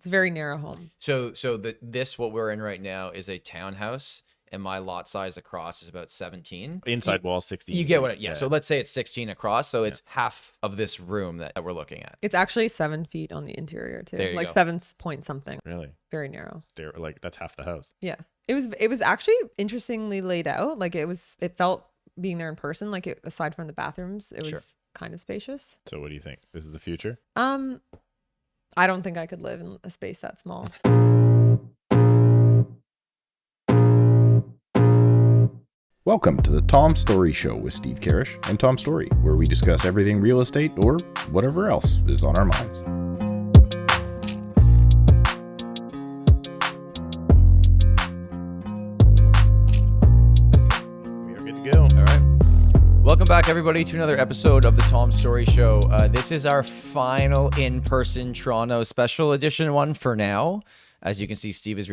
It's a very narrow home. So what we're in right now is a townhouse, and my lot size across is about 17. Inside wall 16. You get what? Yeah. So let's say it's 16 across. So it's half of this room that we're looking at. It's actually 7 feet on the interior too. There you like go. 7 point something. Really? Very narrow. Like that's half the house. Yeah. It was actually interestingly laid out. Like it felt being there in person, like aside from the bathrooms, it was kind of spacious. So what do you think? This is the future? I don't think I could live in a space that small. Welcome to the Tom Storey Show with Steve Karrasch and Tom Storey, where we discuss everything real estate or whatever else is on our minds. We are good to go. All right. Welcome back, everybody, to another episode of the Tom Storey Show. This is our final in-person Toronto special edition one for now. As you can see, Steve is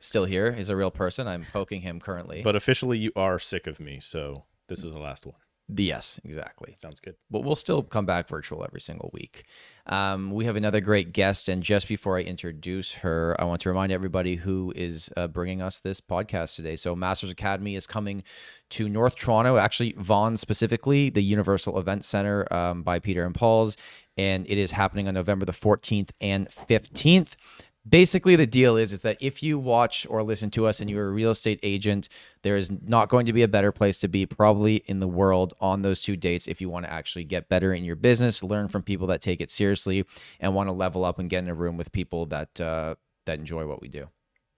still here. He's a real person. I'm poking him currently. But officially, you are sick of me, so this is the last one. Yes, exactly. Sounds good. But we'll still come back virtual every single week. We have another great guest, and just before I introduce her, I want to remind everybody who is bringing us this podcast today. So Masters Academy is coming to North Toronto, actually Vaughan specifically, the Universal Event Center by Peter and Paul's, and it is happening on November the 14th and 15th. Basically, the deal is that if you watch or listen to us and you're a real estate agent, there is not going to be a better place to be probably in the world on those 2 dates if you want to actually get better in your business, learn from people that take it seriously, and want to level up and get in a room with people that enjoy what we do.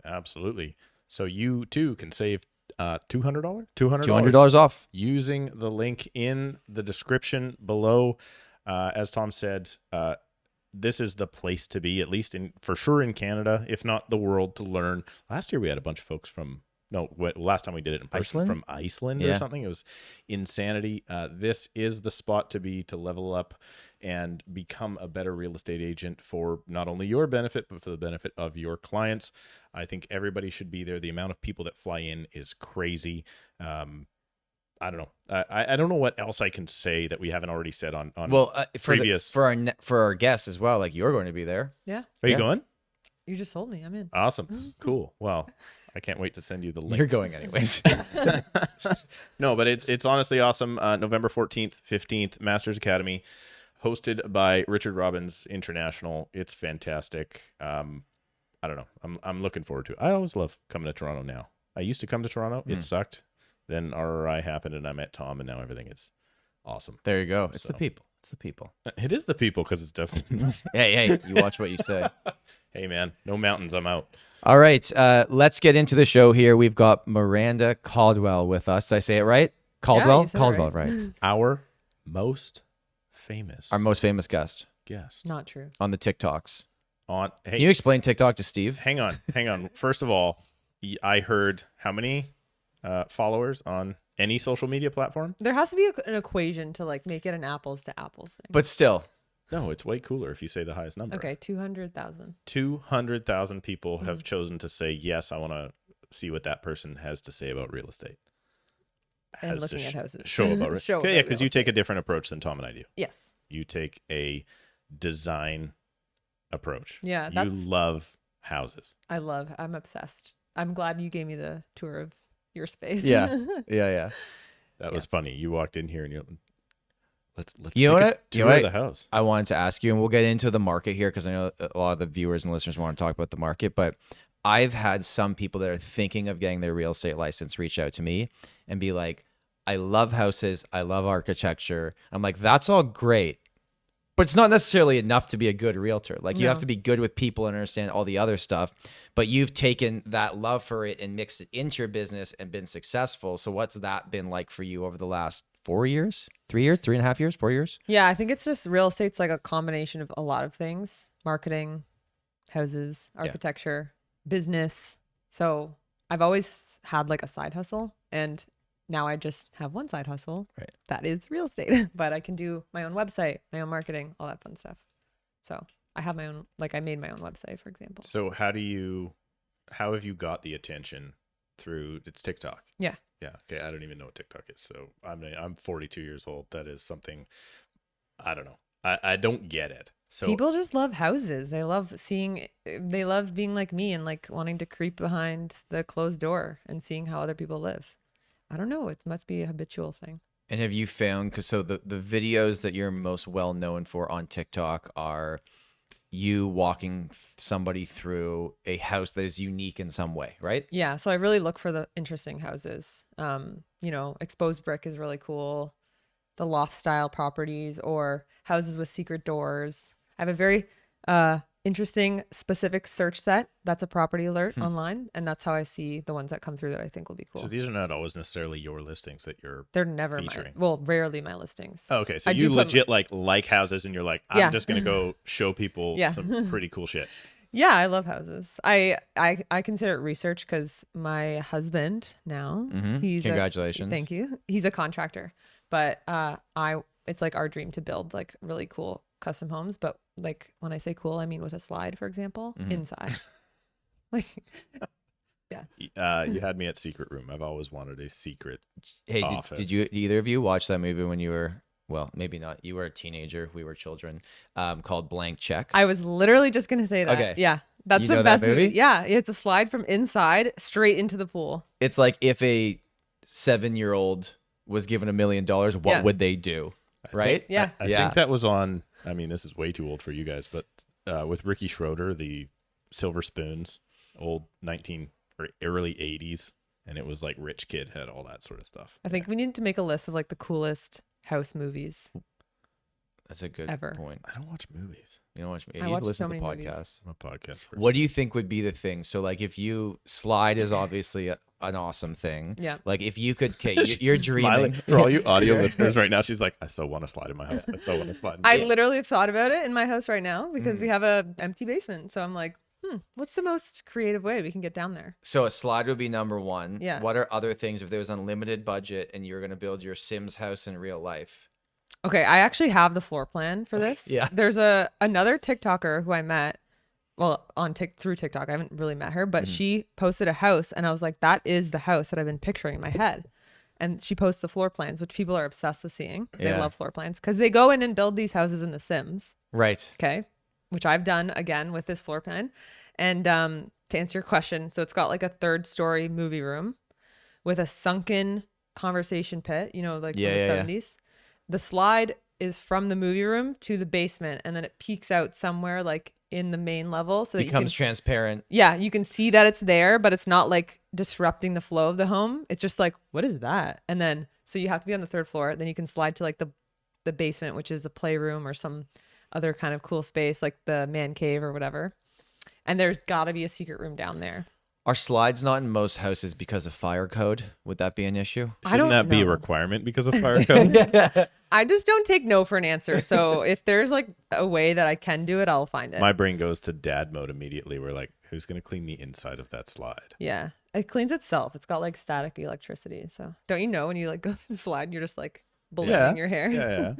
Absolutely. So you, too, can save $200? $200 off. Using the link in the description below. As Tom said, this is the place to be, at least for sure in Canada, if not the world, to learn. Last year we had a bunch of folks last time we did it in person, from Iceland or something. It was insanity. This is the spot to be, to level up and become a better real estate agent for not only your benefit, but for the benefit of your clients. I think everybody should be there. The amount of people that fly in is crazy. I don't know. I don't know what else I can say that we haven't already said on previous. For our guests as well, like you're going to be there. Yeah. Are you going? You just told me. I'm in. Awesome. Cool. Well, I can't wait to send you the link. You're going anyways. No, but it's honestly awesome. November 14th, 15th, Masters Academy, hosted by Richard Robbins International. It's fantastic. I don't know. I'm looking forward to it. I always love coming to Toronto now. I used to come to Toronto. It sucked. Then RRI happened and I met Tom, and now everything is awesome. There you go. It's the people. It's the people. It is the people, because it's definitely... Hey, you watch what you say. Hey, man, no mountains, I'm out. All right, let's get into the show here. We've got Miranda Caldwell with us. Did I say it right? Caldwell? Yeah, you said it Caldwell, right. Our most famous guest. guest. Not true. On the TikToks. Hey, can you explain TikTok to Steve? Hang on. First of all, I heard how many followers on any social media platform? There has to be an equation to like make it an apples to apples thing. But still. No, it's way cooler if you say the highest number. Okay, 200,000. 200,000 people have chosen to say, yes, I want to see what that person has to say about real estate. And looking at houses. Show about real estate. Okay, yeah, because you take a different approach than Tom and I do. Yes. You take a design approach. Yeah, you love houses. I'm obsessed. I'm glad you gave me the tour of your space. Yeah. That was funny. You walked in here and you're let's you take know a tour of the house. I wanted to ask you, and we'll get into the market here because I know a lot of the viewers and listeners want to talk about the market, but I've had some people that are thinking of getting their real estate license reach out to me and be like, I love houses, I love architecture. I'm like, that's all great, but it's not necessarily enough to be a good realtor. Like you have to be good with people and understand all the other stuff, but you've taken that love for it and mixed it into your business and been successful. So what's that been like for you over the last 4 years, 3 years, 3.5 years, 4 years? Yeah, I think it's just real estate's like a combination of a lot of things: marketing, houses, architecture, business. So I've always had like a side hustle, and now I just have one side hustle. Right. That is real estate, but I can do my own website, my own marketing, all that fun stuff. So I have my own, like I made my own website, for example. So how have you got the attention through, it's TikTok? Yeah. Yeah. Okay. I don't even know what TikTok is. So I'm 42 years old. That is something, I don't know. I don't get it. So People just love houses. They love being like me and like wanting to creep behind the closed door and seeing how other people live. I don't know. It must be a habitual thing. And have you found, because so the videos that you're most well known for on TikTok are you walking somebody through a house that is unique in some way, right? Yeah. So I really look for the interesting houses. Exposed brick is really cool. The loft style properties or houses with secret doors. I have a very interesting specific search set. That's a property alert online. And that's how I see the ones that come through that I think will be cool. So these are not always necessarily your listings that you're They're never featuring. Rarely my listings. Oh, okay. So I you do legit like houses and you're like, I'm Yeah. just going to go show people Yeah. some pretty cool shit. Yeah, I love houses. I consider it research because my husband now, he's Congratulations. Thank you. He's a contractor, but it's like our dream to build like really cool custom homes. But like when I say cool, I mean with a slide, for example, inside. Like, yeah. You had me at secret room. I've always wanted a secret Hey, office. did you either of you watch that movie when you were, well, maybe not, you were a teenager, we were children, called Blank Check? I was literally just gonna say that. Okay. Yeah, that's You the know that best movie. movie? Yeah, it's a slide from inside straight into the pool. It's like if a 7-year-old was given $1 million, what Yeah. would they do? Right? Yeah. I think that was on, I mean, this is way too old for you guys, but with Ricky Schroeder, the Silver Spoons, old 19 or early 80s. And it was like Rich Kid had all that sort of stuff. I think we need to make a list of like the coolest house movies. That's a good Ever. point. I don't watch movies. You know what? I You watch listen so to the many movies. podcast. I'm a podcast person. What do you think would be the thing? So, like, if you slide is obviously an awesome thing. Yeah. Like, if you could, okay, you're She's dreaming. smiling. For all you audio listeners right now, she's like, I so want to slide in my house. I so want to slide in my I house. literally have thought about it in my house right now because we have a empty basement. So I'm like, what's the most creative way we can get down there? So a slide would be number one. Yeah. What are other things if there was unlimited budget and you're going to build your Sims house in real life? Okay, I actually have the floor plan for this. Yeah. There's another TikToker who I met, well, through TikTok. I haven't really met her, but she posted a house and I was like, that is the house that I've been picturing in my head. And she posts the floor plans, which people are obsessed with seeing. They Yeah. love floor plans because they go in and build these houses in The Sims. Right. Okay. Which I've done again with this floor plan. And to answer your question, so it's got like a 3rd-story movie room with a sunken conversation pit, like Yeah, from the yeah, yeah. 70s. The slide is from the movie room to the basement and then it peeks out somewhere like in the main level. So that Becomes transparent. yeah, you can see that it's there, but it's not like disrupting the flow of the home. It's just like, what is that? And then, so you have to be on the 3rd floor. Then you can slide to like the basement, which is the playroom or some other kind of cool space, like the man cave or whatever. And there's got to be a secret room down there. Are slides not in most houses because of fire code? Would that be an issue? I Shouldn't don't that be a know. requirement because of fire code? I just don't take no for an answer. So if there's like a way that I can do it, I'll find it. My brain goes to dad mode immediately. We're like, who's going to clean the inside of that slide? Yeah. It cleans itself. It's got like static electricity. So don't you know when you like go through the slide, you're just like blending your hair? Yeah.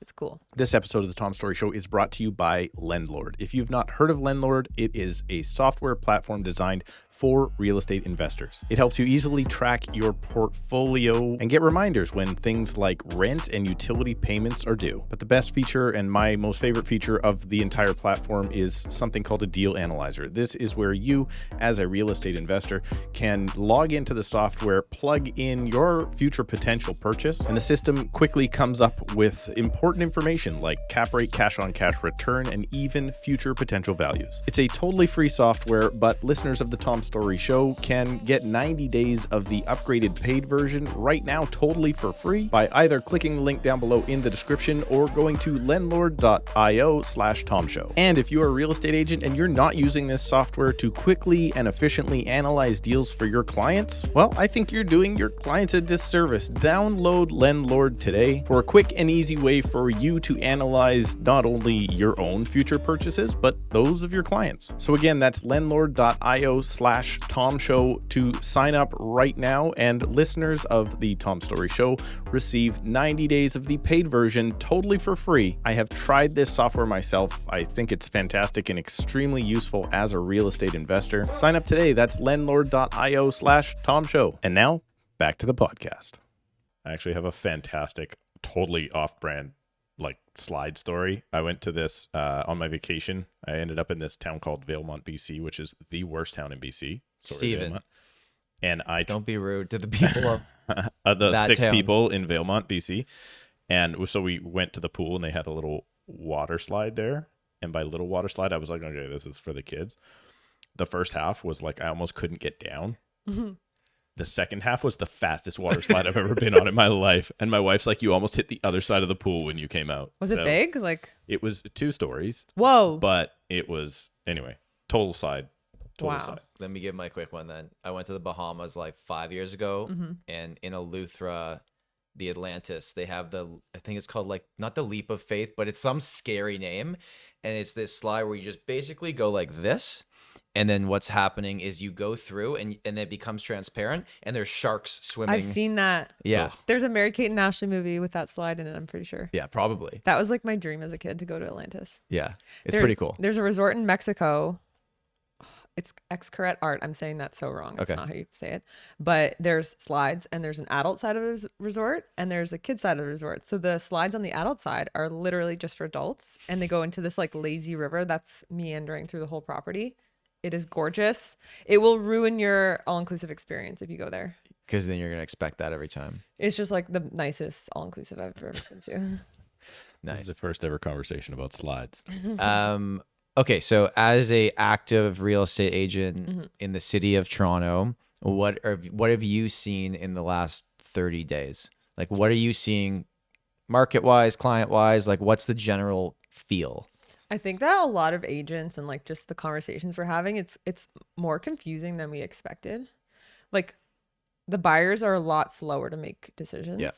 It's cool. This episode of the Tom Story Show is brought to you by Lendlord. If you've not heard of Lendlord, it is a software platform designed for real estate investors. It helps you easily track your portfolio and get reminders when things like rent and utility payments are due. But the best feature and my most favorite feature of the entire platform is something called a deal analyzer. This is where you, as a real estate investor, can log into the software, plug in your future potential purchase, and the system quickly comes up with important information like cap rate, cash on cash return, and even future potential values. It's a totally free software, but listeners of the Tom Story Show can get 90 days of the upgraded paid version right now totally for free by either clicking the link down below in the description or going to lendlord.io/TomShow. And if you're a real estate agent and you're not using this software to quickly and efficiently analyze deals for your clients, well, I think you're doing your clients a disservice. Download Lendlord today for a quick and easy way for you to analyze not only your own future purchases, but those of your clients. So again, that's lendlord.io/Tom Show to sign up right now, and listeners of the Tom Story Show receive 90 days of the paid version totally for free. I have tried this software myself. I think it's fantastic and extremely useful as a real estate investor. Sign up today. That's lendlord.io/Tom Show. And now back to the podcast. I actually have a fantastic, totally off-brand like slide story. I went to this on my vacation. I ended up in this town called Valemont, BC, which is the worst town in BC. Stephen, and I don't be rude to the people of the that 6 town. people in Valemont, BC. And so we went to the pool and they had a little water slide there. And by little water slide, I was like, okay, this is for the kids. The first half was like I almost couldn't get down. The second half was the fastest water slide I've ever been on in my life. And my wife's like, you almost hit the other side of the pool when you came out. Was it big? Like, it was 2 stories, whoa. but it was, anyway, total side. Wow. Side. Let me give my quick one then. I went to the Bahamas like 5 years ago, and in Eleuthera, the Atlantis, they have I think it's called like, not the Leap of Faith, but it's some scary name. And it's this slide where you just basically go like this. And then what's happening is you go through and it becomes transparent and there's sharks swimming. I've seen that. Yeah. There's a Mary-Kate and Ashley movie with that slide in it, I'm pretty sure. Yeah, probably. That was like my dream as a kid to go to Atlantis. Yeah. It's pretty cool. There's a resort in Mexico. It's Xcaret Art. I'm saying that so wrong. It's Okay. not how you say it. But there's slides and there's an adult side of the resort and there's a kid side of the resort. So the slides on the adult side are literally just for adults and they go into this like lazy river that's meandering through the whole property. It is gorgeous. It will ruin your all-inclusive experience if you go there. Because then you're going to expect that every time. It's just like the nicest all-inclusive I've ever been to. This Nice. is the first ever conversation about slides. Okay, so as a active real estate agent in the city of Toronto, what have you seen in the last 30 days? Like, what are you seeing market-wise, client-wise? Like, what's the general feel? I think that a lot of agents and like just the conversations we're having, it's more confusing than we expected. Like the buyers are a lot slower to make decisions. Yeah.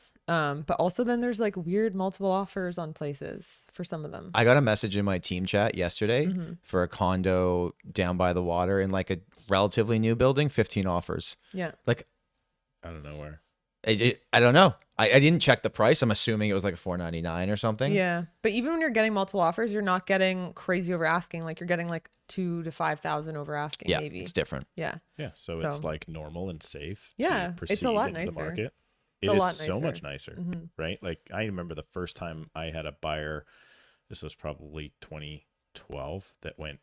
But also then there's like weird multiple offers on places for some of them. I got a message in my team chat yesterday for a condo down by the water in like a relatively new building, 15 offers. Yeah. Like, I don't know where. I don't know. I didn't check the price. I'm assuming it was like a $499 or something. Yeah. But even when you're getting multiple offers, you're not getting crazy over asking. Like you're getting like 2,000 to 5,000 over asking, Yeah, maybe. it's different. Yeah. Yeah, so it's like normal and safe. Yeah, to it's proceed a lot into the nicer. market. It's It a is lot so much nicer. nicer, right? Like I remember the first time I had a buyer. This was probably 2012 that went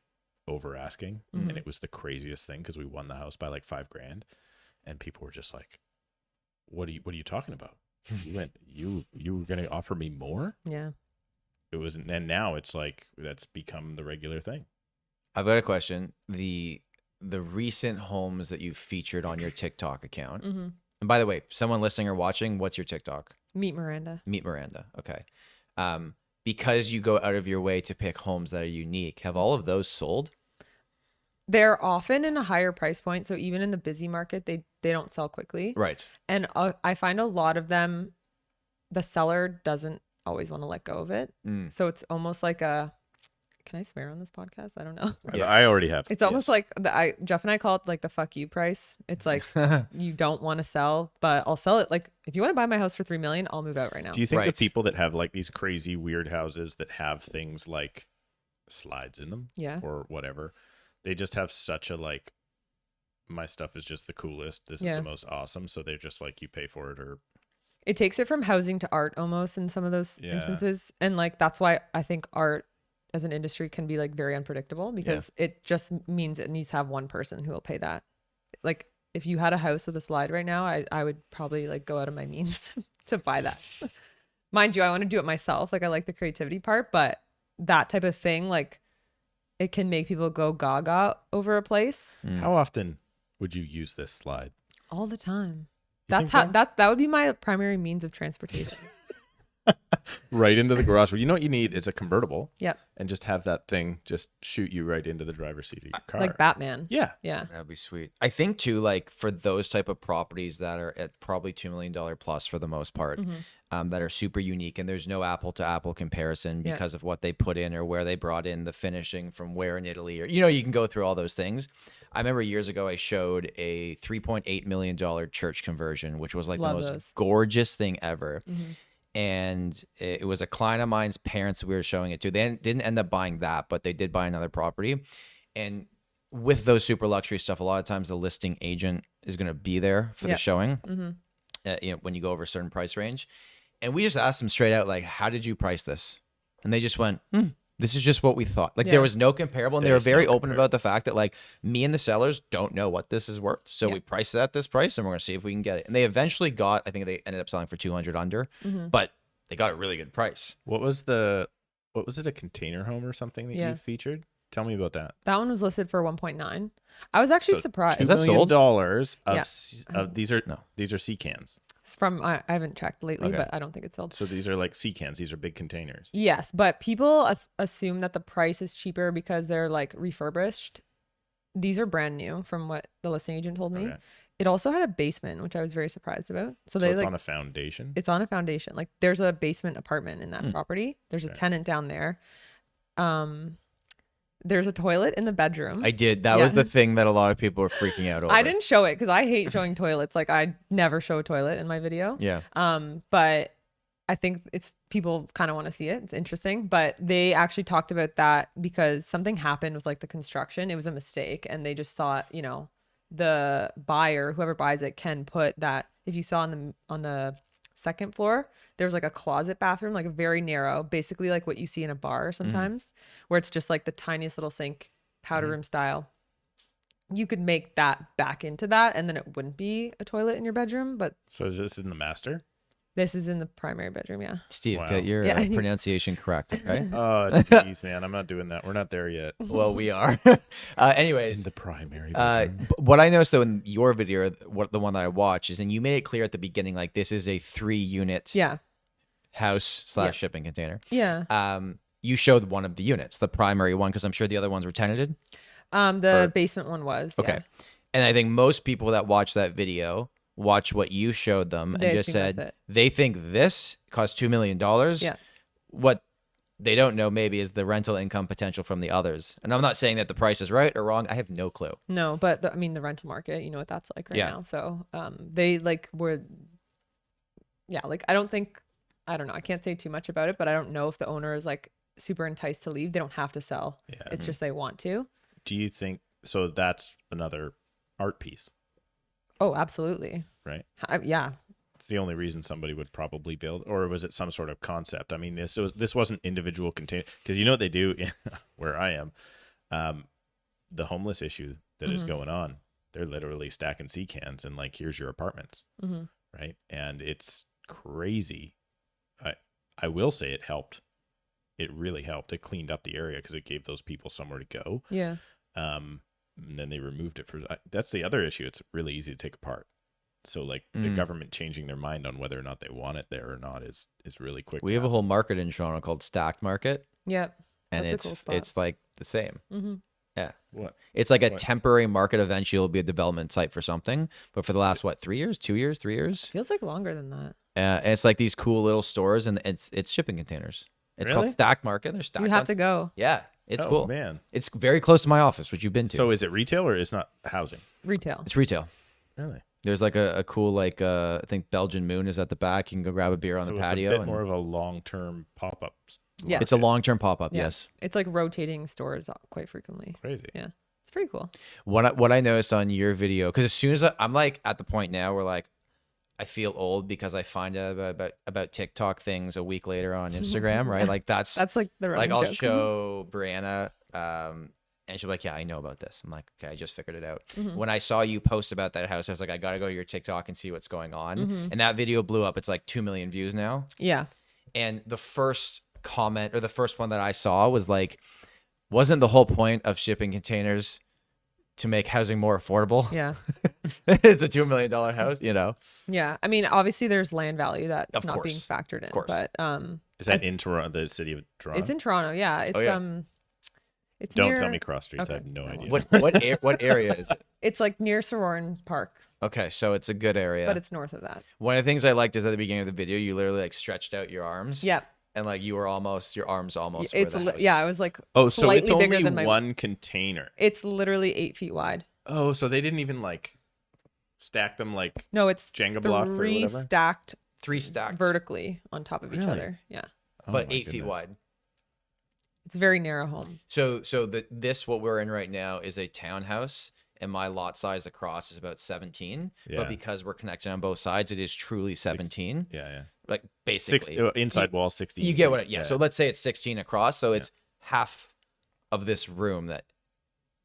over asking, and it was the craziest thing because we won the house by like $5,000, and people were just like, "What are you talking about? You were going to offer me more?" Yeah. It was, and now it's like that's become the regular thing. I've got a question. The recent homes that you've featured on your TikTok account. And by the way, someone listening or watching, what's your TikTok? Meet Miranda. Meet Miranda. Okay. Because you go out of your way to pick homes that are unique, have all of those sold? They're often in a higher price point. So even in the busy market, they don't sell quickly. Right. And I find a lot of them, the seller doesn't always want to let go of it. So it's almost like can I swear on this podcast? I don't know. Yeah. I already have. It's almost like Jeff and I call it like the fuck you price. It's like you don't want to sell, but I'll sell it. Like if you want to buy my house for $3 million, I'll move out right now. Do you think the Right. people that have like these crazy weird houses that have things like slides in them, Yeah. or whatever, they just have such a like, my stuff is just the coolest. This is Yeah. the most awesome. So they're just like, you pay for it, or It takes it from housing to art almost in some of those Yeah. instances. And like that's why I think art as an industry can be like very unpredictable because it just means it needs to have one person who will pay that. Like if you had a house with a slide right now, I would probably like go out of my means to buy that. Mind you, I want to do it myself. Like I like the creativity part, but that type of thing, like it can make people go gaga over a place how often would you use this slide? all the time. You That's think how so? that would be my primary means of transportation. Right into the garage. Well, you know what you need is a convertible. Yep. And just have that thing just shoot you right into the driver's seat of your car. Like Batman. Yeah. Yeah. That'd be sweet. I think too, like for those type of properties that are at probably $2 million plus for the most part, that are super unique, and there's no apple to apple comparison Yeah. because of what they put in or where they brought in the finishing from where in Italy, or you can go through all those things. I remember years ago I showed a $3.8 million church conversion, which was like Love the most those. gorgeous thing ever. And it was a client of mine's parents that we were showing it to. They didn't end up buying that, but they did buy another property. And with those super luxury stuff, a lot of times the listing agent is going to be there for the showing, when you go over a certain price range. And we just asked them straight out, like, how did you price this? And they just went, this is just what we thought. Like, there was no comparable. And they were very open about the fact that, like, me and the sellers don't know what this is worth. So we priced it at this price, and we're going to see if we can get it. And they eventually got, I think they ended up selling for 200 under, but they got a really good price. What was it, a container home or something that you featured? Tell me about that. That one was listed for 1.9. I was actually surprised. Is that sold? $2 million of these are sea cans. It's from, I haven't checked lately, but I don't think it's sold. So these are like sea cans. These are big containers. Yes, but people assume that the price is cheaper because they're like refurbished. These are brand new from what the listing agent told me. Okay. It also had a basement, which I was very surprised about. So it's on a foundation? It's on a foundation. Like there's a basement apartment in that property. There's a tenant down there. There's a toilet in the bedroom. I did. That was the thing that a lot of people were freaking out over. I didn't show it because I hate showing toilets. Like I never show a toilet in my video. Yeah. But I think it's people kind of want to see it. It's interesting. But they actually talked about that because something happened with like the construction. It was a mistake. And they just thought, you know, the buyer, whoever buys it, can put that. If you saw on the second floor, there was like a closet bathroom, like a very narrow, basically like what you see in a bar sometimes, where it's just like the tiniest little sink, powder room style. You could make that back into that, and then it wouldn't be a toilet in your bedroom. But so is this in the master? This is in the primary bedroom, yeah. Steve, get your pronunciation correct, okay? Oh, jeez, man. I'm not doing that. We're not there yet. Well, we are. Anyways. In the primary bedroom. What I noticed, though, in your video, the one that I watched, is, and you made it clear at the beginning, like, this is a 3-unit house / shipping container. Yeah. You showed one of the units, the primary one, because I'm sure the other ones were tenanted. The basement one was, okay. And I think most people that watch that video watch what you showed them and just said they think this costs $2 million. Yeah. What they don't know maybe is the rental income potential from the others. And I'm not saying that the price is right or wrong. I have no clue. No, but the rental market, you know what that's like right now. So they like were, like I don't know. I can't say too much about it, but I don't know if the owner is like super enticed to leave. They don't have to sell. Yeah. It's just they want to. Do you think so? That's another art piece. Oh, absolutely. Right. Yeah. It's the only reason somebody would probably build, or was it some sort of concept? I mean, this wasn't individual container, because you know what they do where I am, the homeless issue that is going on. They're literally stacking sea cans and like, here's your apartments, right? And it's crazy. I will say it helped. It really helped. It cleaned up the area because it gave those people somewhere to go. Yeah. And then they removed it that's the other issue. It's really easy to take apart. So like the government changing their mind on whether or not they want it there or not is really quick. We have a whole market in Toronto called Stacked Market. Yep. And that's a cool spot. It's like the same. Yeah. What? It's like a temporary market. Eventually it'll be a development site for something. But for the last, 3 years, 2 years, 3 years? Feels like longer than that. And it's like these cool little stores, and it's shipping containers. It's called Stacked Market. They're stacked. You have to go. Yeah. It's cool. Man. It's very close to my office, which you've been to. So is it retail or is not housing? Retail. It's retail. Really? There's like a cool, like, I think Belgian Moon is at the back. You can go grab a beer on the patio. It's a bit more of a long-term pop-up. Yeah. It's a long-term pop-up, yes. It's like rotating stores quite frequently. Crazy. Yeah. It's pretty cool. What I noticed on your video, because as soon as I'm like at the point now where like I feel old because I find out about TikTok things a week later on Instagram, right? Like that's like the like I'll joke. show Brianna, and she'll be like, yeah, I know about this. I'm like, okay, I just figured it out. When I saw you post about that house, I was like, I gotta go to your TikTok and see what's going on. And that video blew up. It's like 2 million views now. Yeah. And the first comment, or the first one that I saw, was like, wasn't the whole point of shipping containers to make housing more affordable? Yeah. It's a $2 million house, you know? Yeah. I mean, obviously there's land value that's Of not course. being factored in. Of course. But is that in Toronto, the city of Toronto? it's in Toronto, yeah. It's it's Don't near, tell me cross streets. Okay. I have no idea. What area is it? It's like near Sororn Park, Okay, so it's a good area. but it's north of that. One of the things I liked is at the beginning of the video, you literally like stretched out your arms. Yep. And like your arms almost were It's the house. yeah, it was like Oh, so slightly it's only bigger than my one container. It's literally 8 feet wide. Oh, so they didn't even like stack them like No, it's Jenga blocks or whatever? stacked 3 stacked, vertically on top of each Really? other. Yeah. but Oh my 8 feet goodness. wide. It's a very narrow home. So what we're in right now is a townhouse, and my lot size across is about 17. Yeah. But because we're connected on both sides, it is truly 17. Yeah. Like basically. Inside wall 16. You get what yeah. So let's say it's 16 across. So it's half of this room that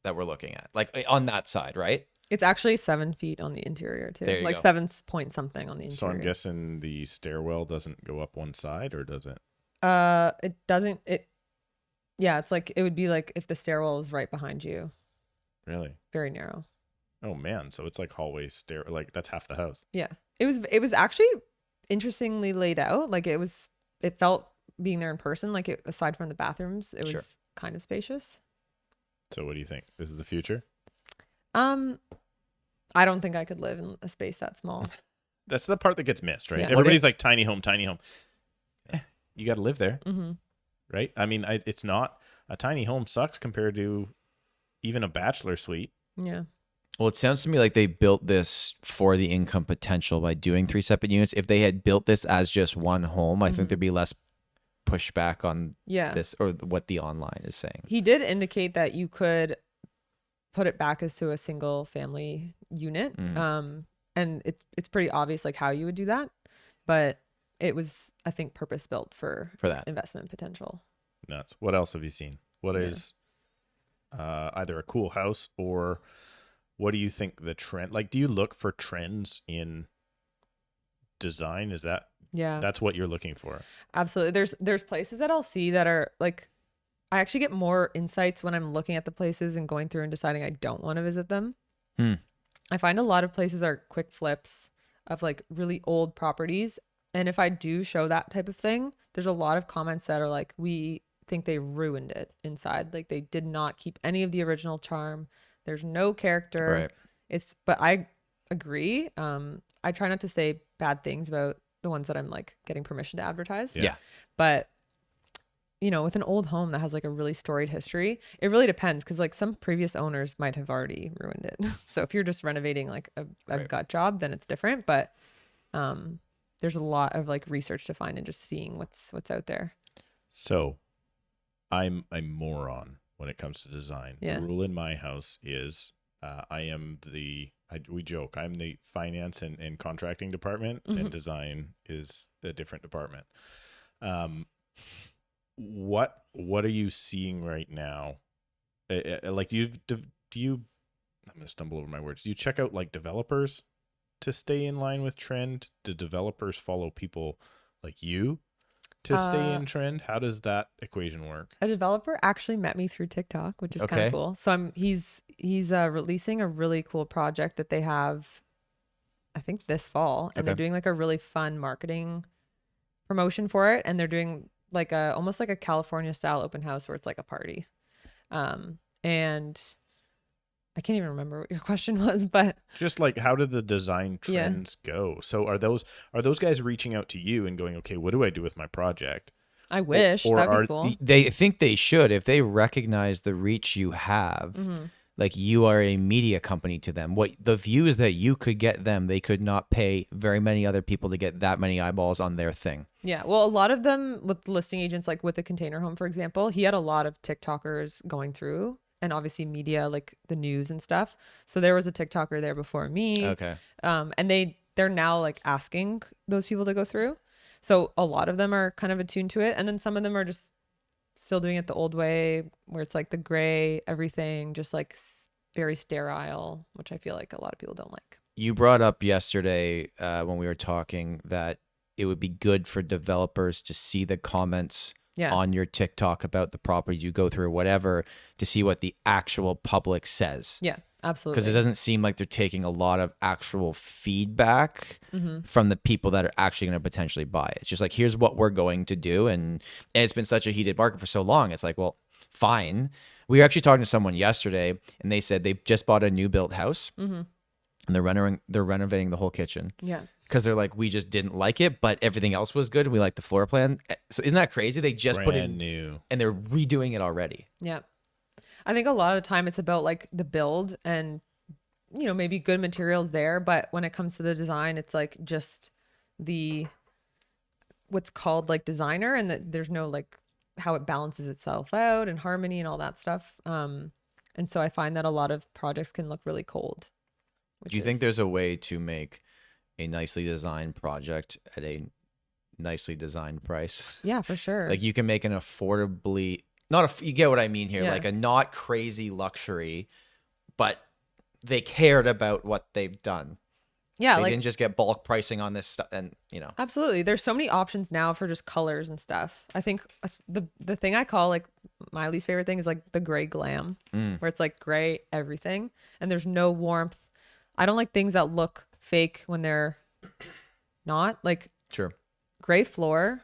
we're looking at. Like on that side, right? It's actually 7 feet on the interior too. There you like go. 7 point something on the interior. So I'm guessing the stairwell doesn't go up one side, or does it? It doesn't. It's like it would be like if the stairwell was right behind you. Really? Very narrow. Oh man, so it's like hallway stair, like that's half the house. Yeah. It was actually interestingly laid out. Like it felt being there in person, like aside from the bathrooms, it was kind of spacious. So what do you think? This is the future? I don't think I could live in a space that small. That's the part that gets missed, right? Yeah. Everybody's like tiny home. You got to live there, Mm-hmm. right? I mean, it's not a tiny home sucks compared to even a bachelor suite. Yeah. Well, it sounds to me like they built this for the income potential by doing 3 separate units. If they had built this as just one home, I think there'd be less pushback on this or what the online is saying. He did indicate that you could put it back as to a single family unit. And it's pretty obvious like how you would do that, but it was, I think, purpose built for that investment potential. Nuts. What else have you seen? What is either a cool house, or what do you think the trend, like, do you look for trends in design? Is that's what you're looking for? Absolutely. There's places that I'll see that are like, I actually get more insights when I'm looking at the places and going through and deciding I don't want to visit them. I find a lot of places are quick flips of like really old properties. And if I do show that type of thing, there's a lot of comments that are like, we think they ruined it inside. Like they did not keep any of the original charm. There's no character. Right. But I agree. I try not to say bad things about the ones that I'm like getting permission to advertise. Yeah. But you know, with an old home that has like a really storied history, it really depends, because like some previous owners might have already ruined it. So if you're just renovating like a gut job, then it's different. But there's a lot of like research to find and just seeing what's out there. So I'm a moron when it comes to design. Yeah. The rule in my house is we joke, I'm the finance and contracting department, and design is a different department. What are you seeing right now? Like, do you I'm going to stumble over my words. Do you check out like developers to stay in line with trend? Do developers follow people like you to stay in trend? How does that equation work? A developer actually met me through TikTok, which is kind of cool. So he's releasing a really cool project that they have, I think, this fall, and they're doing like a really fun marketing promotion for it, and they're doing like almost like a California style open house where it's like a party. And I can't even remember what your question was, but just like, how did the design trends go? So are those guys reaching out to you and going, okay, what do I do with my project? I wish that'd be cool. They think they should, if they recognize the reach you have. Like, you are a media company to them. What the views that you could get them, they could not pay very many other people to get that many eyeballs on their thing. Yeah. Well, a lot of them with listing agents, like with the container home, for example, he had a lot of TikTokers going through, and obviously media, like the news and stuff. So there was a TikToker there before me. Okay. And they're now like asking those people to go through. So a lot of them are kind of attuned to it. And then some of them are just still doing it the old way, where it's like the gray, everything just like very sterile, which I feel like a lot of people don't like. You brought up yesterday when we were talking that it would be good for developers to see the comments on your TikTok about the properties you go through or whatever, to see what the actual public says. Yeah, absolutely. Because it doesn't seem like they're taking a lot of actual feedback from the people that are actually going to potentially buy it. It's just like, here's what we're going to do. And it's been such a heated market for so long. It's like, well, fine. We were actually talking to someone yesterday, and they said they just bought a new built house, and they're renovating the whole kitchen. Yeah. Because they're like, we just didn't like it, but everything else was good. We like the floor plan. So isn't that crazy? They just put in new, and they're redoing it already. Yeah. I think a lot of the time it's about like the build and, you know, maybe good materials there. But when it comes to the design, it's like just what's called like designer, and that there's no like how it balances itself out and harmony and all that stuff. And And so I find that a lot of projects can look really cold. Do you think there's a way to make a nicely designed project at a nicely designed price? Yeah, for sure. Like you can make an affordably, you get what I mean here, Yeah. like a not crazy luxury, but they cared about what they've done. Yeah, They like didn't just get bulk pricing on this stuff, and absolutely. There's so many options now for just colors and stuff. I think the thing I call like my least favorite thing is like the gray glam, where it's like gray everything and there's no warmth. I don't like things that look fake when they're not. Like sure. gray floor.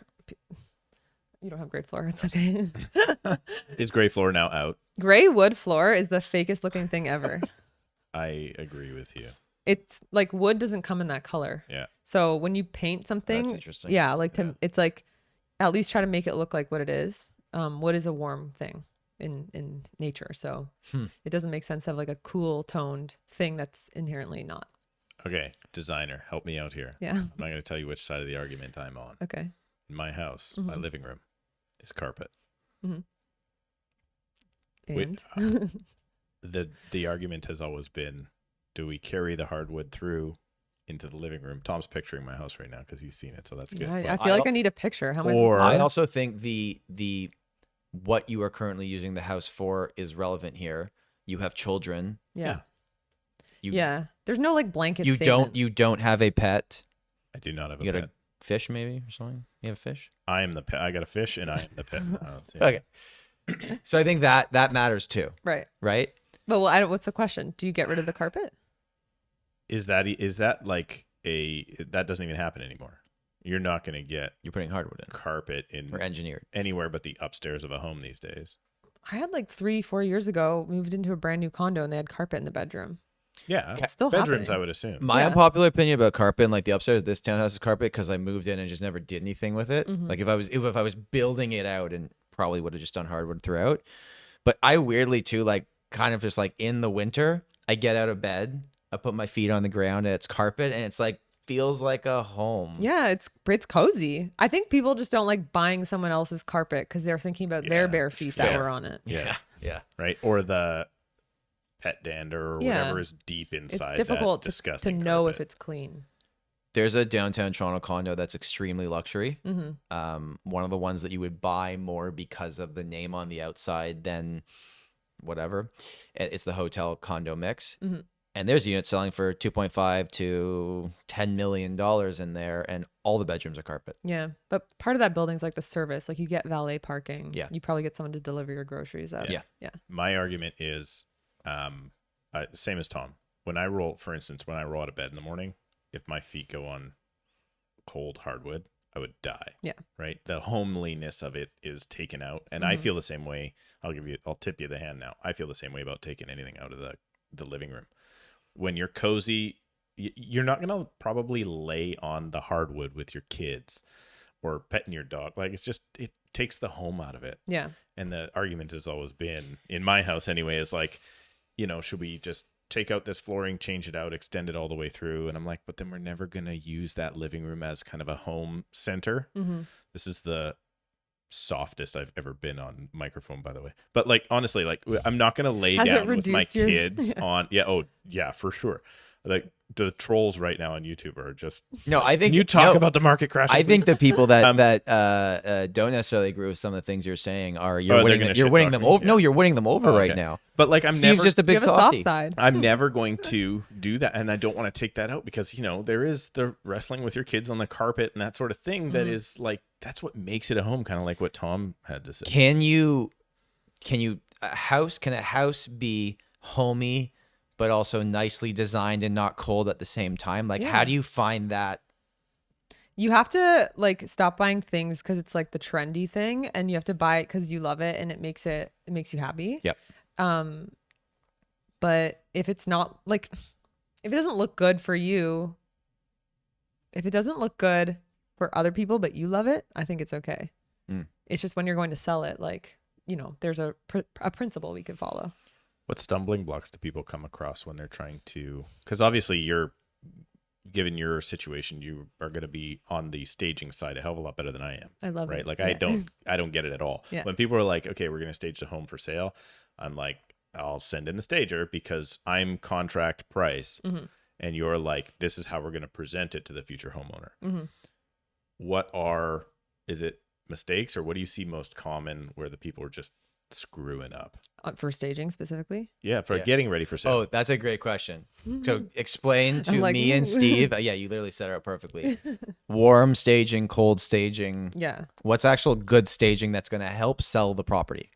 You don't have gray floor. It's okay. Is gray floor now out? Gray wood floor is the fakest looking thing ever. I agree with you. It's like wood doesn't come in that color. Yeah. So when you paint something, That's interesting. yeah, like it's like at least try to make it look like what it is. Wood is a warm thing in nature, so it doesn't make sense to have like a cool toned thing that's inherently not. Okay, designer, help me out here. Yeah. I'm not going to tell you which side of the argument I'm on. Okay. In my house, my living room is carpet. And Wait, the argument has always been, do we carry the hardwood through into the living room? Tom's picturing my house right now because he's seen it, so that's good. I feel like I need a picture. How am I supposed Or- to- I also think the what you are currently using the house for is relevant here. You have children. yeah. You, Yeah. There's no like blanket You statement. you don't have a pet. I do not have a You got pet. a fish maybe or something. You have a fish. I am the pet. I got a fish and I am the pet. Okay. So I think that matters too, Right. right? But well, I don't, what's the question? Do you get rid of the carpet? Is that like that doesn't even happen anymore? You're not going to get You're putting hardwood in carpet in or engineered. anywhere but the upstairs of a home these days. I had like 3-4 years ago moved into a brand new condo and they had carpet in the bedroom. Yeah, It's still bedrooms, happening. I would assume. My Yeah. unpopular opinion about carpet and like the upstairs of this townhouse is carpet because I moved in and just never did anything with it. Like if I was building it out and probably would have just done hardwood throughout. But I weirdly too like kind of just like in the winter, I get out of bed, I put my feet on the ground and it's carpet and it's like feels like a home. Yeah, it's cozy. I think people just don't like buying someone else's carpet because they're thinking about their Yeah, bare feet that fair. were on it. Yes. Yeah. Right? Or the pet dander or Yeah. whatever is deep inside It's difficult that to disgusting know if carpet. it's clean. There's a downtown Toronto condo that's extremely luxury. Mm-hmm. One of the ones that you would buy more because of the name on the outside than whatever. It's the hotel condo mix. Mm-hmm. And there's units selling for $2.5 to $10 million in there, and all the bedrooms are carpet. Yeah, but part of that building's like the service. Like you get valet parking. Yeah. You probably get someone to deliver your groceries out. Yeah. Yeah. My argument is same as Tom. When I roll out of bed in the morning, if my feet go on cold hardwood, I would die. Yeah. Right? The homeliness of it is taken out. And I feel the same way. I'll tip you the hand now. I feel the same way about taking anything out of the living room. When you're cozy, you're not going to probably lay on the hardwood with your kids or petting your dog. Like it takes the home out of it. Yeah. And the argument has always been, in my house anyway, is like, should we just take out this flooring, change it out, extend it all the way through? And I'm like, but then we're never going to use that living room as kind of a home center. Mm-hmm. This is the softest I've ever been on microphone, by the way. But like, honestly, like I'm not going to lay Has it down with my reduced your- kids on. Yeah. Oh yeah, for sure. Like the trolls right now on YouTube are just, No, I think can you talk about the market crash? I think the people that don't necessarily agree with some of the things you're saying are they're winning gonna you're shit winning talk them me, over. yeah. No, you're winning them over Oh, right okay. now. But like, I'm Steve's never just a You big have a soft softie. side. I'm never going to do that, and I don't want to take that out because there is the wrestling with your kids on the carpet and that sort of thing. That is like, that's what makes it a home, kind of like what Tom had to say. Can a house be homey but also nicely designed and not cold at the same time? Like Yeah. how do you find that? You have to like stop buying things because it's like the trendy thing, and you have to buy it because you love it and it makes you happy. Yep. But if it's not like, if it doesn't look good for you, if it doesn't look good for other people but you love it, I think it's okay. It's just when you're going to sell it, like, there's a principle we could follow. What stumbling blocks do people come across when they're trying to? Because obviously, given your situation, you are going to be on the staging side a hell of a lot better than I am. I love right? it. Like Yeah. I don't get it at all. Yeah. When people are like, okay, we're going to stage the home for sale, I'm like, I'll send in the stager because I'm contract price. Mhm. And you're like, this is how we're going to present it to the future homeowner. Mhm. Is it mistakes, or what do you see most common where the people are just screwing up? For staging specifically? Yeah, for Yeah. getting ready for sale. Oh, that's a great question. So explain to I'm like, me and ooh. Steve. Yeah, you literally set it up perfectly. Warm staging, cold staging. Yeah. What's actual good staging that's going to help sell the property?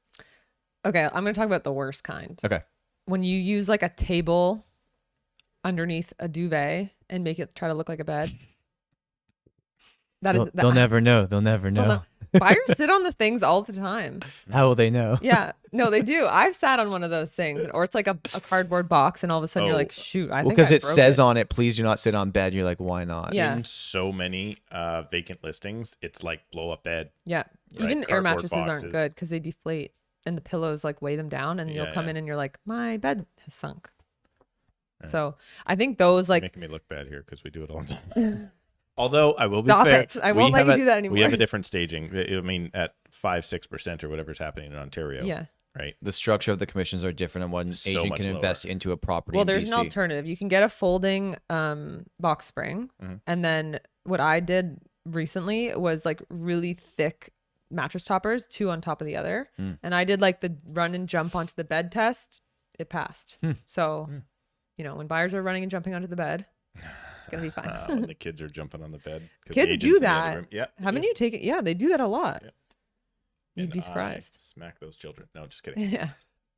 Okay, I'm going to talk about the worst kind. Okay. When you use like a table underneath a duvet and make it try to look like a bed. They'll never know. They'll never know. Well, buyers sit on the things all the time. How will they know? Yeah. No, they do. I've sat on one of those things, or it's like a cardboard box, and all of a sudden you're like, shoot, I think because I it broke says on it, please do not sit on bed. You're like, why not? Yeah. In so many vacant listings, it's like blow up bed. Yeah. Right, Even air cardboard mattresses boxes. aren't good because they deflate and the pillows like weigh them down, and you'll Yeah, come yeah. in and you're like, my bed has sunk. Right. So I think those like Making me look bad here because we do it all the time. Although I will be Stop fair, it. I won't let you do that anymore. We have a different staging. I mean, at 5-6% or whatever's happening in Ontario. yeah. Right. The structure of the commissions are different, and what an So agent much can lower. invest into a property. Well, in there's an BC. alternative. You can get a folding box spring, Mhm. and then what I did recently was like really thick mattress toppers, two on top of the other, and I did like the run and jump onto the bed test. It passed. So, you know, when buyers are running and jumping onto the bed, it's gonna be fine. When the kids are jumping on the bed. 'cause the Kids agent's do in the that. other room. Yeah. Haven't you taken? Yeah, they do that a lot. Yeah. You'd And be I surprised. smack those children. No, just kidding. Yeah.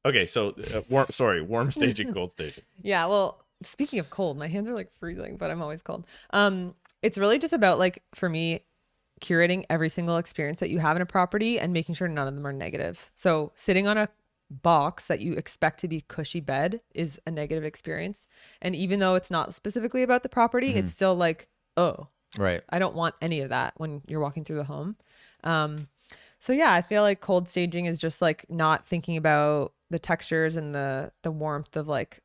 Okay, so warm staging, cold staging. Yeah, well, speaking of cold, my hands are like freezing, but I'm always cold. It's really just about like for me curating every single experience that you have in a property and making sure none of them are negative. So sitting on a box that you expect to be cushy bed is a negative experience. And even though it's not specifically about the property, it's still like, oh, Right. I don't want any of that when you're walking through the home. So yeah, I feel like cold staging is just like not thinking about the textures and the warmth of like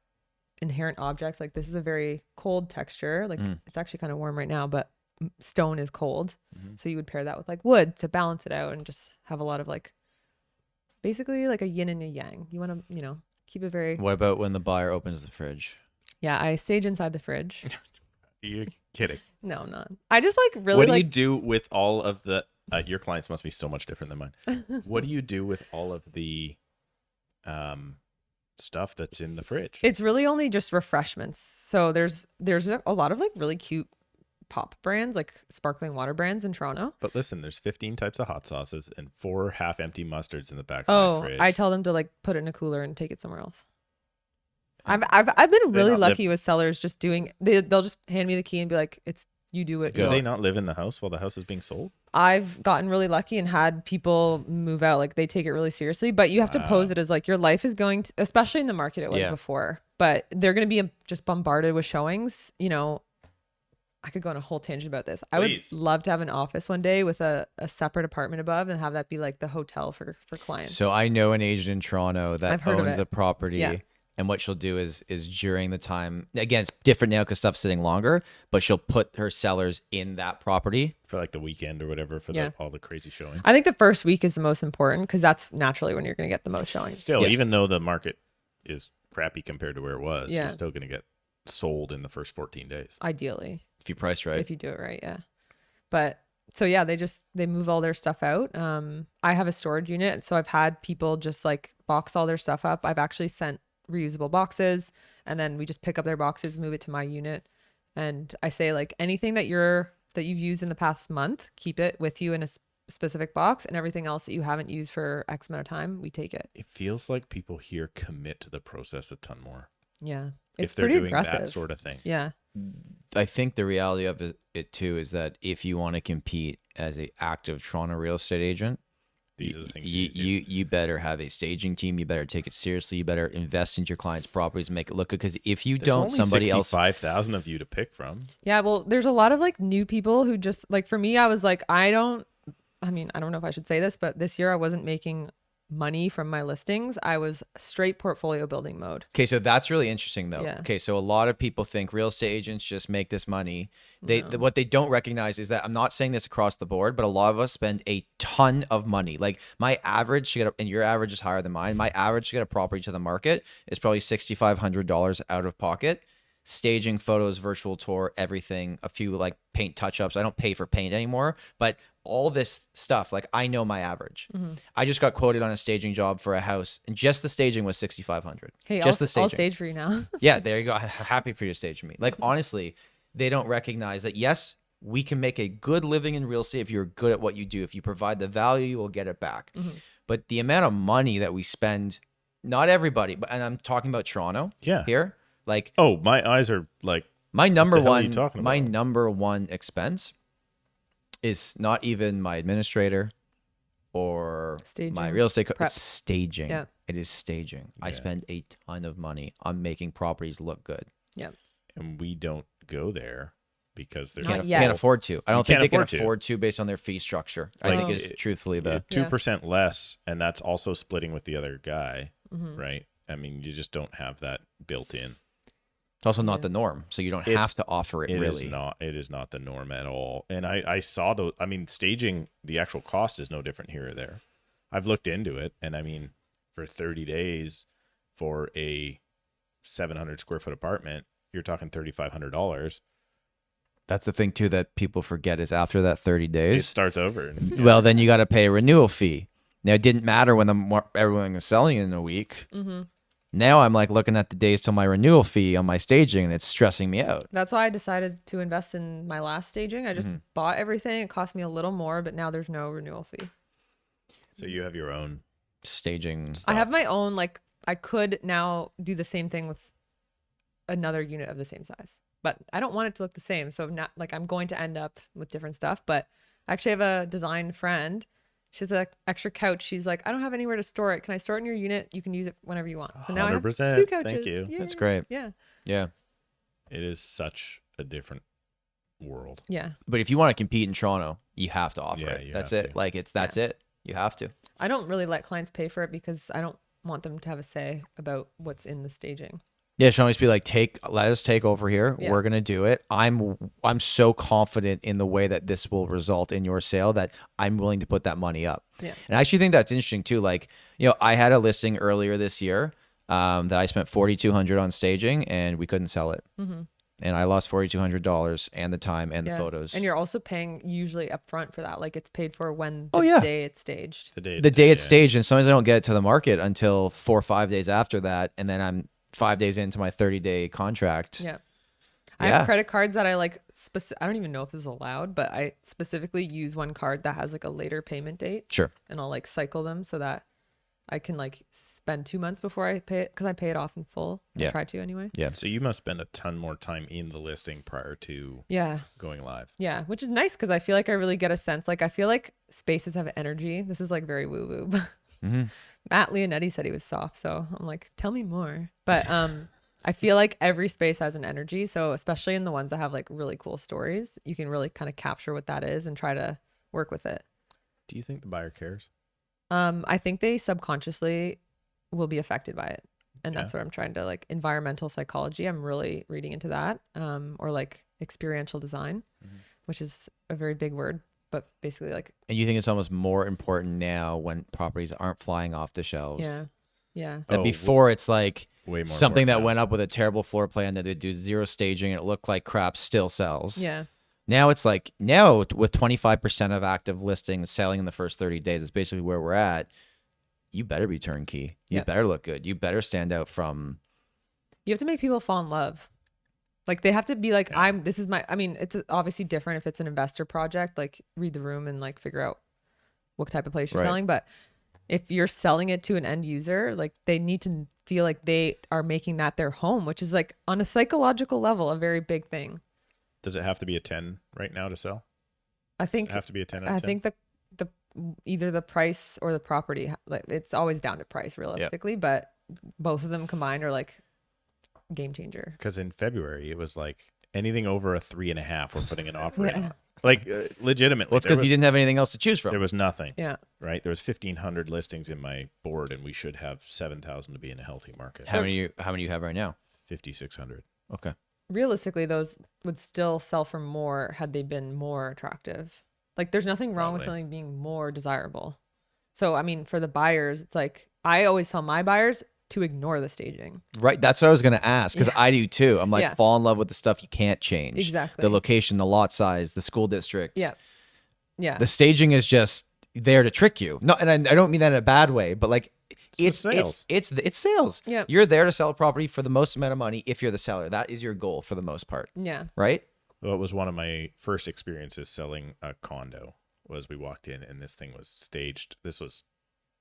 inherent objects. Like this is a very cold texture. Like it's actually kind of warm right now, but stone is cold. So you would pair that with like wood to balance it out and just have a lot of like basically like a yin and a yang. You want to, you know, keep it very. What about when the buyer opens the fridge? Yeah, I stage inside the fridge. You're kidding. No, I'm not. I just like really What do like. you do with all of the your clients must be so much different than mine. What do you do with all of the stuff that's in the fridge? It's really only just refreshments. So there's a lot of like really cute pop brands, like sparkling water brands in Toronto. But listen, there's 15 types of hot sauces and 4 half-empty mustards in the back of Oh, my fridge. I tell them to like put it in a cooler and take it somewhere else. I've been really not live- lucky with sellers just doing. They'll just hand me the key and be like, "It's you do it." Do you they want." not live in the house while the house is being sold? I've gotten really lucky and had people move out. Like they take it really seriously, but you have to pose it as like your life is going to, especially in the market it was before. But they're going to be just bombarded with showings. You know, I could go on a whole tangent about this. I would love to have an office one day with a separate apartment above and have that be like the hotel for clients. So I know an agent in Toronto that I've heard of owns it. the property. Yeah. And what she'll do is during the time, again, it's different now because stuff's sitting longer, but she'll put her sellers in that property. For like the weekend or whatever for all the crazy showings. I think the first week is the most important because that's naturally when you're going to get the most showings. Still, Yes. even though the market is crappy compared to where it was, Yeah. you're still going to get sold in the first 14 days. Ideally, If you price right. if you do it right, yeah. But so yeah, they move all their stuff out. I have a storage unit, so I've had people just like box all their stuff up. I've actually sent reusable boxes, and then we just pick up their boxes, move it to my unit, and I say like anything that you've used in the past month, keep it with you in a specific box, and everything else that you haven't used for X amount of time, we take it. It feels like people here commit to the process a ton more. Yeah, it's if they're pretty doing aggressive. that sort of thing. Yeah, I think the reality of it too is that if you want to compete as an active Toronto real estate agent, These are the things you better have a staging team. You better take it seriously. You better invest into your clients' properties and make it look good. Because if you There's don't, only somebody else. 65,000 of you to pick from. yeah. Well, there's a lot of like new people who just like for me, I was like, I don't know if I should say this, but this year I wasn't making money from my listings, I was straight portfolio building mode. Okay, so that's really interesting though. Yeah. Okay, so a lot of people think real estate agents just make this money. What they don't recognize is that, I'm not saying this across the board, but a lot of us spend a ton of money. Like my average to get and your average is higher than mine. My average to get a property to the market is probably $6,500 out of pocket. Staging, photos, virtual tour, everything, a few like paint touch-ups. I don't pay for paint anymore, but all this stuff, like I know my average. I just got quoted on a staging job for a house, and just the staging was $6,500. Hey, just the I'll staging. stage for you now. Yeah, there you go. Happy for you to stage for me. Like honestly, they don't recognize that yes, we can make a good living in real estate if you're good at what you do. If you provide the value, you will get it back. But the amount of money that we spend, not everybody, but and I'm talking about Toronto here. Like, oh, my eyes are like, my number what the hell are one, you talking my about? number one expense is not even my administrator or Staging. my real estate. Prep. It's staging. Yeah. It is staging. I spend a ton of money on making properties look good. Yeah. And we don't go there because there's Not Can't, yet. can't afford to. I don't think can't they can afford to. afford to based on their fee structure. I Like, think is truthfully the 2% less, and that's also splitting with the other guy, right? I mean, you just don't have that built in. it's also not the norm. So you don't have It's- to offer it, It really. is not. It is not the norm at all. And I saw those. I mean, staging, the actual cost is no different here or there. I've looked into it, and I mean, for 30 days for a 700 square foot apartment, you're talking $3,500. That's the thing too that people forget is after that 30 It days, starts over. well, then you got to pay a renewal fee. Now it didn't matter when everyone was selling in a week. Now I'm like looking at the days till my renewal fee on my staging, and it's stressing me out. That's why I decided to invest in my last staging. I just bought everything. It cost me a little more, but now there's no renewal fee. So you have your own. Staging. I have my own, like, I could now do the same thing with another unit of the same size, but I don't want it to look the same. So not like I'm going to end up with different stuff, but I actually have a design friend. She has an extra couch. She's like, I don't have anywhere to store it. Can I store it in your unit? You can use it whenever you want. So now I have 100%. two couches. Thank you. Yay. That's great. Yeah. Yeah. It is such a different world. Yeah. But if you want to compete in Toronto, you have to offer Yeah, it. you That's have it. to. Like that's it. You have to. I don't really let clients pay for it because I don't want them to have a say about what's in the staging. Yeah, she'll always be like, let us take over here. Yeah. We're gonna do it. I'm so confident in the way that this will result in your sale that I'm willing to put that money up. Yeah. And I actually think that's interesting too. Like, I had a listing earlier this year that I spent $4,200 on staging, and we couldn't sell it. And I lost $4,200 and the time and the photos. And you're also paying usually upfront for that. Like it's paid for when Oh, the yeah. day it's staged. The day it's staged, and sometimes I don't get it to the market until 4 or 5 days after that, and then I'm 5 days into my 30-day contract. Yeah. I Yeah. have credit cards that I like I don't even know if this is allowed, but I specifically use one card that has like a later payment date, Sure. and I'll like cycle them so that I can like spend 2 months before I pay it, because I pay it off in full. Yeah. I try to anyway. Yeah. So you must spend a ton more time in the listing prior to Yeah. going live. Yeah, which is nice because I feel like I really get a sense. Like I feel like spaces have energy. This is like very woo woo. Matt Leonetti said he was soft, so I'm like, tell me more. But I feel like every space has an energy. So especially in the ones that have like really cool stories, you can really kind of capture what that is and try to work with it. Do you think the buyer cares? I think they subconsciously will be affected by it. And Yeah. that's what I'm trying to like environmental psychology. I'm really reading into that. Or like experiential design, which is a very big word, but basically like, And you think it's almost more important now when properties aren't flying off the shelves? yeah. Yeah. That Oh, before it's like way more something that important now. went up with a terrible floor plan that they do zero staging and it looked like crap still sells. Yeah. Now it's like, now with 25% of active listings selling in the first 30 days, it's basically where we're at. You better be turnkey. You Yep. better look good. You better stand out from. You have to make people fall in love. Like they have to be like, it's obviously different if it's an investor project, like read the room and like figure out what type of place you're Right. selling. But if you're selling it to an end user, like they need to feel like they are making that their home, which is like on a psychological level, a very big thing. Does it have to be a 10 right now to sell? I think, Does it have to be a 10 out of I 10? think the either the price or the property, like it's always down to price realistically, but both of them combined are like game changer. Because in February, it was like anything over a 3.5, we're putting an offer in Yeah. on. Like legitimately. Well, it's because you didn't have anything else to choose from. There was nothing. Yeah. Right. There was 1,500 listings in my board, and we should have 7,000 to be in a healthy market. How many you have right now? 5,600. Okay. Realistically, those would still sell for more had they been more attractive. Like, there's nothing wrong with something being more desirable. So, I mean, for the buyers, it's like, I always tell my buyers to ignore the staging. Right. That's what I was going to ask, because I do too. I'm like, Yeah. fall in love with the stuff you can't change. Exactly. The location, the lot size, the school district. Yeah. Yeah. The staging is just there to trick you. No, and I don't mean that in a bad way, but like it's sales. It's sales. Yeah. You're there to sell a property for the most amount of money if you're the seller. That is your goal for the most part. Yeah. Right? Well, it was one of my first experiences selling a condo. Was we walked in and this thing was staged. This was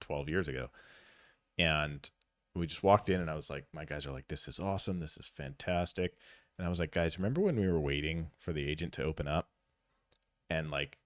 12 years ago. And we just walked in and I was like, my guys are like, this is awesome. This is fantastic. And I was like, guys, remember when we were waiting for the agent to open up? And like,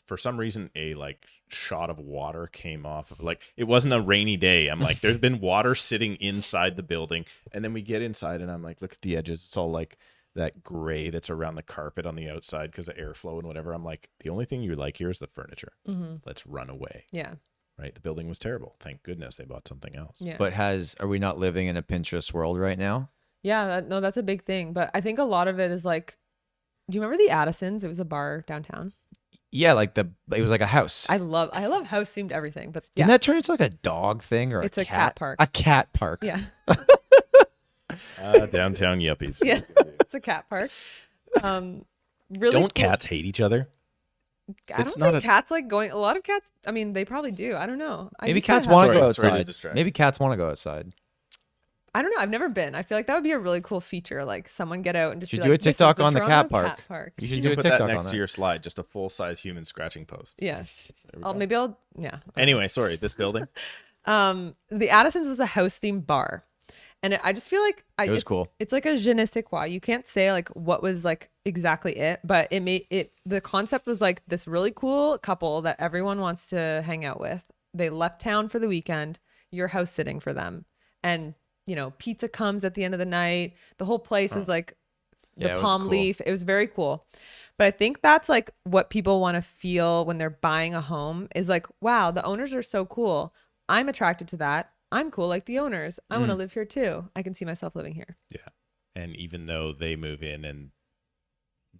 for some reason, a like shot of water came off of, like, it wasn't a rainy day. I'm like, there's been water sitting inside the building. And then we get inside and I'm like, look at the edges. It's all like that gray that's around the carpet on the outside because of airflow and whatever. I'm like, the only thing you like here is the furniture. Mm-hmm. Let's run away. Yeah. Right. The building was terrible. Thank goodness they bought something else. Yeah. But are we not living in a Pinterest world right now? Yeah. No, that's a big thing. But I think a lot of it is like, do you remember the Addisons? It was a bar downtown. Yeah, like it was like a house. I love house themed everything. But yeah, Didn't that turn into like a dog thing or it's a cat park. A cat park. Yeah. Downtown yuppies. Yeah. It's a cat park. Really Don't cool. cats hate each other? I don't think cats like going. A lot of cats. I mean, they probably do. I don't know. Maybe cats want to go Sorry to outside. distract. Maybe cats want to go outside. I don't know. I've never been. I feel like that would be a really cool feature. Like someone get out and just You should be do like, a TikTok "This is on the Toronto cat park. You should You do can a put TikTok that on next that. to your slide, just a full-size human scratching post. Yeah. There we go. Maybe I'll. Yeah. Anyway, sorry, this building. The Addisons was a house themed bar, and I just feel like It was it's cool. It's like a je ne sais quoi. You can't say like what was like exactly it, but it made it. The concept was like this really cool couple that everyone wants to hang out with. They left town for the weekend. You're house sitting for them, and you know, pizza comes at the end of the night. The whole place is like the Yeah, it was palm cool. leaf. It was very cool. But I think that's like what people want to feel when they're buying a home is like, wow, the owners are so cool. I'm attracted to that. I'm cool like the owners. I want to live here too. I can see myself living here. Yeah. And even though they move in and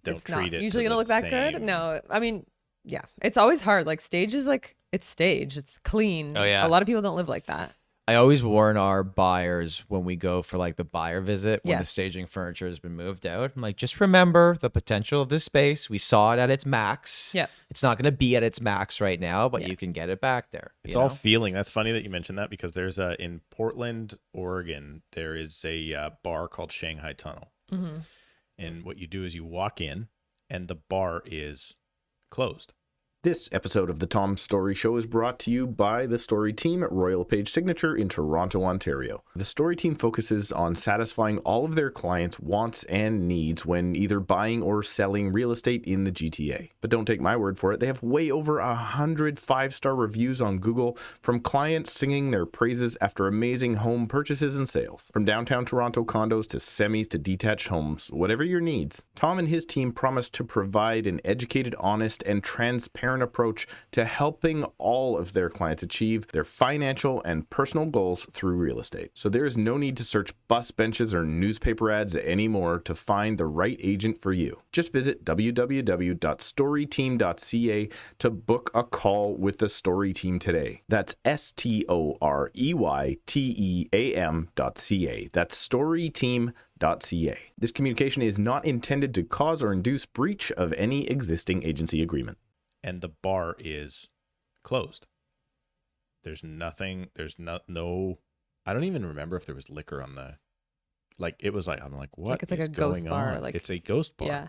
don't It's treat not it usually to gonna the look that good. same- No, I mean, yeah, it's always hard. Like stage is like, it's stage. It's clean. Oh, yeah. A lot of people don't live like that. I always warn our buyers when we go for like the buyer visit when the Yes. staging furniture has been moved out. I'm like, just remember the potential of this space. We saw it at its max. Yep. It's not going to be at its max right now, but Yeah. you can get it back there. It's you all know? feeling. That's funny that you mentioned that because there's in Portland, Oregon, there is a bar called Shanghai Tunnel. Mm-hmm. And what you do is you walk in and the bar is closed. This episode of the Tom Storey Show is brought to you by the Storey team at LePage Signature in Toronto, Ontario. The Storey team focuses on satisfying all of their clients' wants and needs when either buying or selling real estate in the GTA. But don't take my word for it. They have way over 100 5-star reviews on Google from clients singing their praises after amazing home purchases and sales. From downtown Toronto condos to semis to detached homes, whatever your needs, Tom and his team promise to provide an educated, honest, and transparent approach to helping all of their clients achieve their financial and personal goals through real estate. So there is no need to search bus benches or newspaper ads anymore to find the right agent for you. Just visit www.storeyteam.ca to book a call with the Storey team today. That's StoreyTeam.ca. That's storeyteam.ca. This communication is not intended to cause or induce breach of any existing agency agreement. And the bar is closed. There's nothing. There's no. I don't even remember if there was liquor on the. Like it was like I'm like what it's like is a ghost going bar, on? like- It's a ghost bar. Yeah.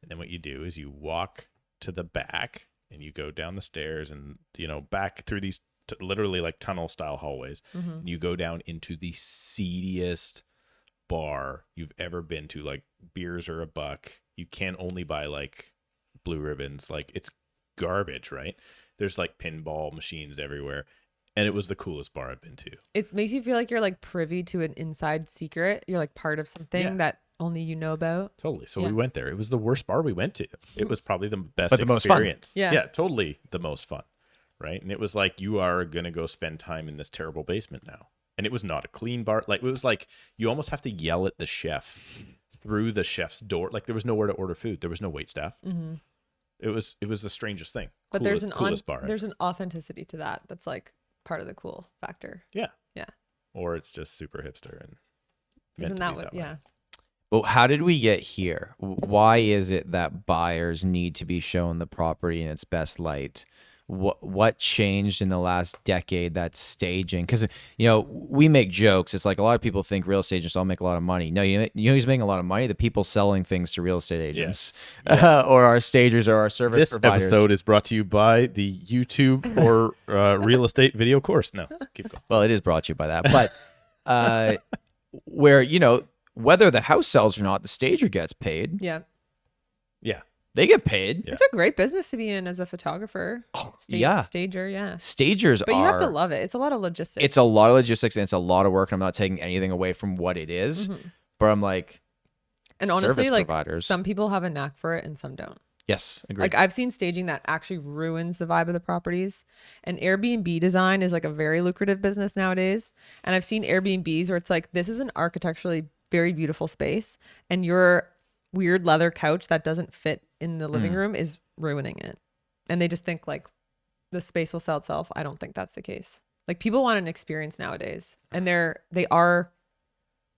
And then what you do is you walk to the back and you go down the stairs and back through these literally like tunnel style hallways. Mm-hmm. You go down into the seediest bar you've ever been to. Like beers are $1. You can only buy like blue ribbons. Like it's garbage, right? There's like pinball machines everywhere. And it was the coolest bar I've been to. It makes you feel like you're like privy to an inside secret. You're like part of something Yeah. that only you know about. Totally. So Yeah. we went there. It was the worst bar we went to. It was probably the best But the most fun. experience. Yeah. Yeah, totally the most fun. Right. And it was like, you are going to go spend time in this terrible basement now. And it was not a clean bar. Like, it was like you almost have to yell at the chef through the chef's door. Like, there was nowhere to order food. There was no wait staff. Mm-hmm. It was the strangest thing. But Coolest bar. there's an authenticity to that. That's like part of the cool factor. Yeah. Yeah. Or it's just super hipster and meant Isn't to that be what? way. Yeah. Well, how did we get here? Why is it that buyers need to be shown the property in its best light? What changed in the last decade that's staging? Because, you know, we make jokes. It's like a lot of people think real estate agents all make a lot of money. No, you know who's making a lot of money? The people selling things to real estate agents, Yes. or our stagers or our service This providers. episode is brought to you by the YouTube for real estate video course. No, keep going. Well, it is brought to you by that. But where, you know, whether the house sells or not, the stager gets paid. Yeah. Yeah. They get paid. Yeah. It's a great business to be in as a photographer. yeah. Stager, yeah. Stagers But you have to love it. It's a lot of logistics. It's a lot of logistics and it's a lot of work. I'm not taking anything away from what it is, but I'm like, and honestly, service like providers. some people have a knack for it and some don't. yes, agreed. Like I've seen staging that actually ruins the vibe of the properties. And Airbnb design is like a very lucrative business nowadays. And I've seen Airbnbs where it's like, this is an architecturally very beautiful space, and your weird leather couch that doesn't fit in the living room is ruining it. And they just think like the space will sell itself. I don't think that's the case. Like people want an experience nowadays, and they are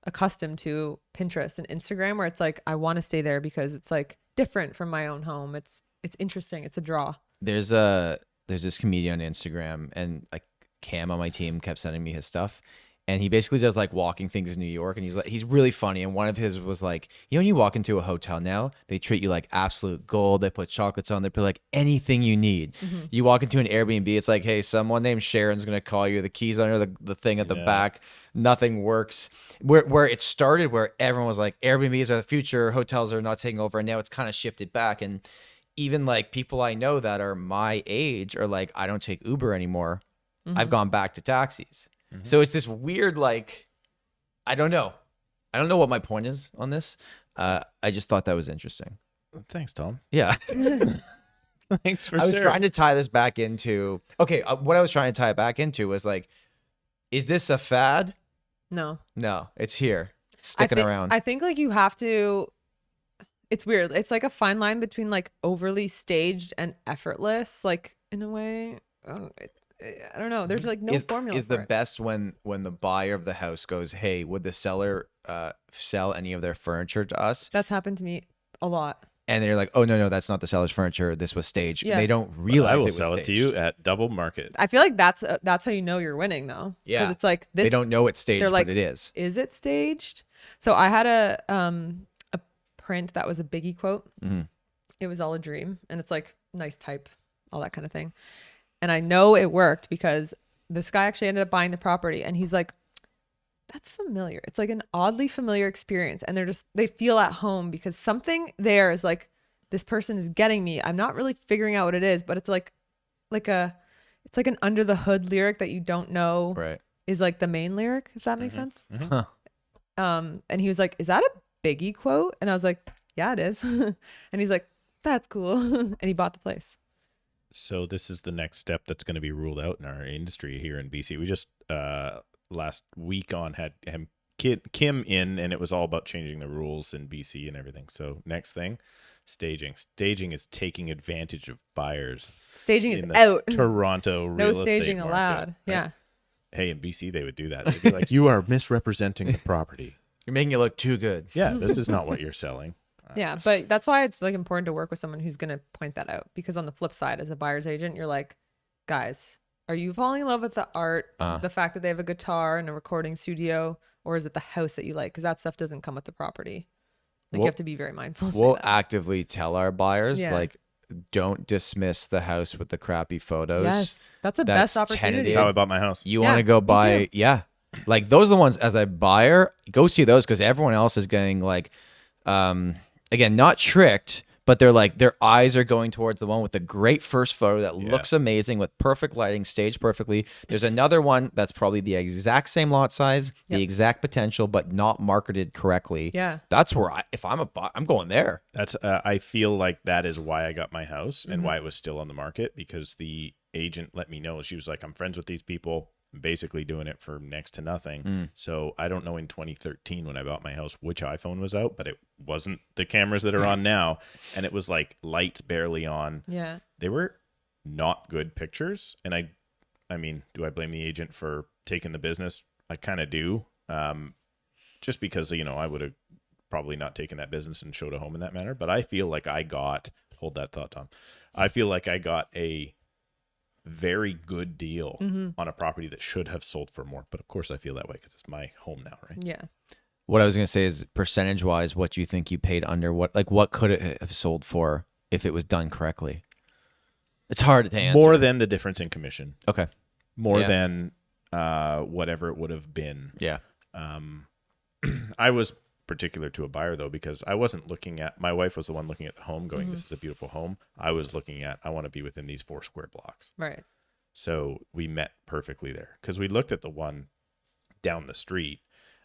accustomed to Pinterest and Instagram where it's like, I want to stay there because it's like different from my own home. It's interesting. It's a draw. There's this comedian on Instagram, and like Cam on my team kept sending me his stuff. And he basically does like walking things in New York, and he's really funny. And one of his was like, you know, when you walk into a hotel now, they treat you like absolute gold. They put chocolates on. They put like anything you need. You walk into an Airbnb, it's like, hey, someone named Sharon's gonna call you. The keys under the thing at the back. Nothing works. Where it started, where everyone was like, Airbnbs are the future. Hotels are not taking over, and now it's kind of shifted back. And even like people I know that are my age are like, I don't take Uber anymore. I've gone back to taxis. So it's this weird, like, I don't know what my point is on this. I just thought that was interesting. Thanks, Tom. Yeah. Thanks for I was trying to tie this back into, okay, what I was trying to tie it back into was like, is this a fad? No. No, it's here. It's sticking around. I think like you have to, it's weird. It's like a fine line between like overly staged and effortless, like in a way. I don't know. There's like no formula. Is for the it. best when the buyer of the house goes, hey, would the seller sell any of their furniture to us? That's happened to me a lot. And they're like, oh, no, that's not the seller's furniture. This was staged. Yeah. They don't realize I will it was sell it to staged. you at double market. I feel like that's how you know you're winning though. Yeah. Because it's like this. They don't know it's staged, they're like, but it is. Is it staged? So I had a print that was a Biggie quote. It was all a dream, and it's like nice type, all that kind of thing. And I know it worked because this guy actually ended up buying the property, and he's like, that's familiar. It's like an oddly familiar experience. And they feel at home because something there is like, this person is getting me. I'm not really figuring out what it is, but it's like it's like an under the hood lyric that you don't know Right. is like the main lyric, if that makes sense. Huh. And he was like, is that a Biggie quote? And I was like, yeah, it is. And he's like, that's cool. And he bought the place. So this is the next step that's going to be ruled out in our industry here in BC. We just last week had Kim in, and it was all about changing the rules in BC and everything. So next thing, staging. Staging is taking advantage of buyers. Staging in is the out. Toronto No real estate staging market, allowed. right? Yeah. Hey, in BC they would do that. They'd be like, you are misrepresenting the property. You're making it look too good. Yeah, this is not what you're selling. Yeah. But that's why it's like important to work with someone who's going to point that out. Because on the flip side, as a buyer's agent, you're like, guys, are you falling in love with the art, the fact that they have a guitar and a recording studio, or is it the house that you like? Because that stuff doesn't come with the property. Like you have to be very mindful. We'll actively tell our buyers, Yeah. like, don't dismiss the house with the crappy photos. Yes. That's the best opportunity. That's tentative. how I bought my house. You Yeah, want to go me buy, too. yeah. Like those are the ones as a buyer, go see those because everyone else is getting like, again, not tricked, but they're like, their eyes are going towards the one with the great first photo that looks amazing with perfect lighting, staged perfectly. There's another one that's probably the exact same lot size, the exact potential, but not marketed correctly. Yeah. That's where I'm going there. That's I feel like that is why I got my house and why it was still on the market, because the agent let me know. She was like, I'm friends with these people. I'm basically doing it for next to nothing. So I don't know in 2013 when I bought my house which iPhone was out, but it wasn't the cameras that are on now. And it was like lights barely on. Yeah. They were not good pictures. And I mean, do I blame the agent for taking the business? I kind of do. Just because, I would have probably not taken that business and showed a home in that manner. But I feel like hold that thought, Tom. I feel like I got a very good deal on a property that should have sold for more. But of course I feel that way because it's my home now, right? Yeah. What I was going to say is percentage wise, what do you think you paid under? What could it have sold for if it was done correctly? It's hard to answer. More than the difference in commission. Okay. More than whatever it would have been. Yeah. I was particular to a buyer though, because I wasn't looking at, my wife was the one looking at the home going, this is a beautiful home. I was looking at, I want to be within these 4 square blocks. Right. So we met perfectly there because we looked at the one down the street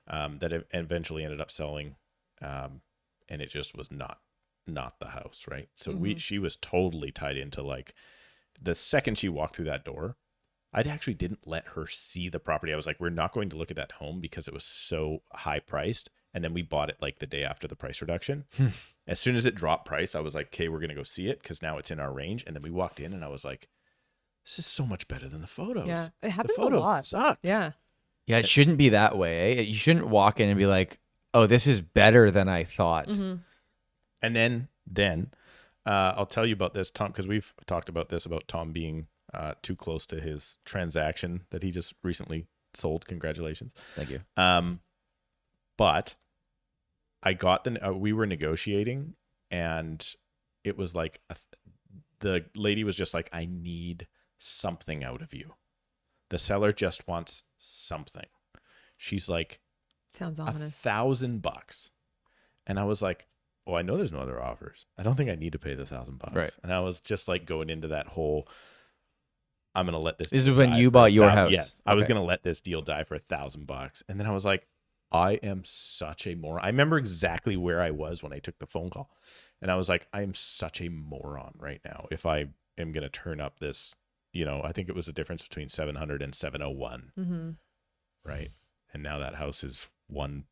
that eventually ended up selling. And it just was not the house. Right. So she was totally tied into, like, the second she walked through that door, I actually didn't let her see the property. I was like, we're not going to look at that home because it was so high priced. And then we bought it like the day after the price reduction. As soon as it dropped price, I was like, okay, we're going to go see it because now it's in our range. And then we walked in and I was like, this is so much better than the photos. Yeah. It happens the photos a lot. sucked. Yeah. Yeah, it shouldn't be that way. You shouldn't walk in and be like, oh, this is better than I thought. And then I'll tell you about this, Tom, because we've talked about this, about Tom being too close to his transaction that he just recently sold. Congratulations. Thank you. But I got we were negotiating and it was like, the lady was just like, I need something out of you. The seller just wants something. She's like, Sounds ominous. $1,000. And I was like, oh, I know there's no other offers. I don't think I need to pay the $1,000. Right. And I was just like going into that whole, I'm going to let this. This is when you bought your house. Yes. I was going to let this deal die for $1,000. And then I was like, I am such a moron. I remember exactly where I was when I took the phone call. And I was like, I am such a moron right now. If I am going to turn up this, I think it was a difference between 700 and 701. Right. And now that house is 1.7,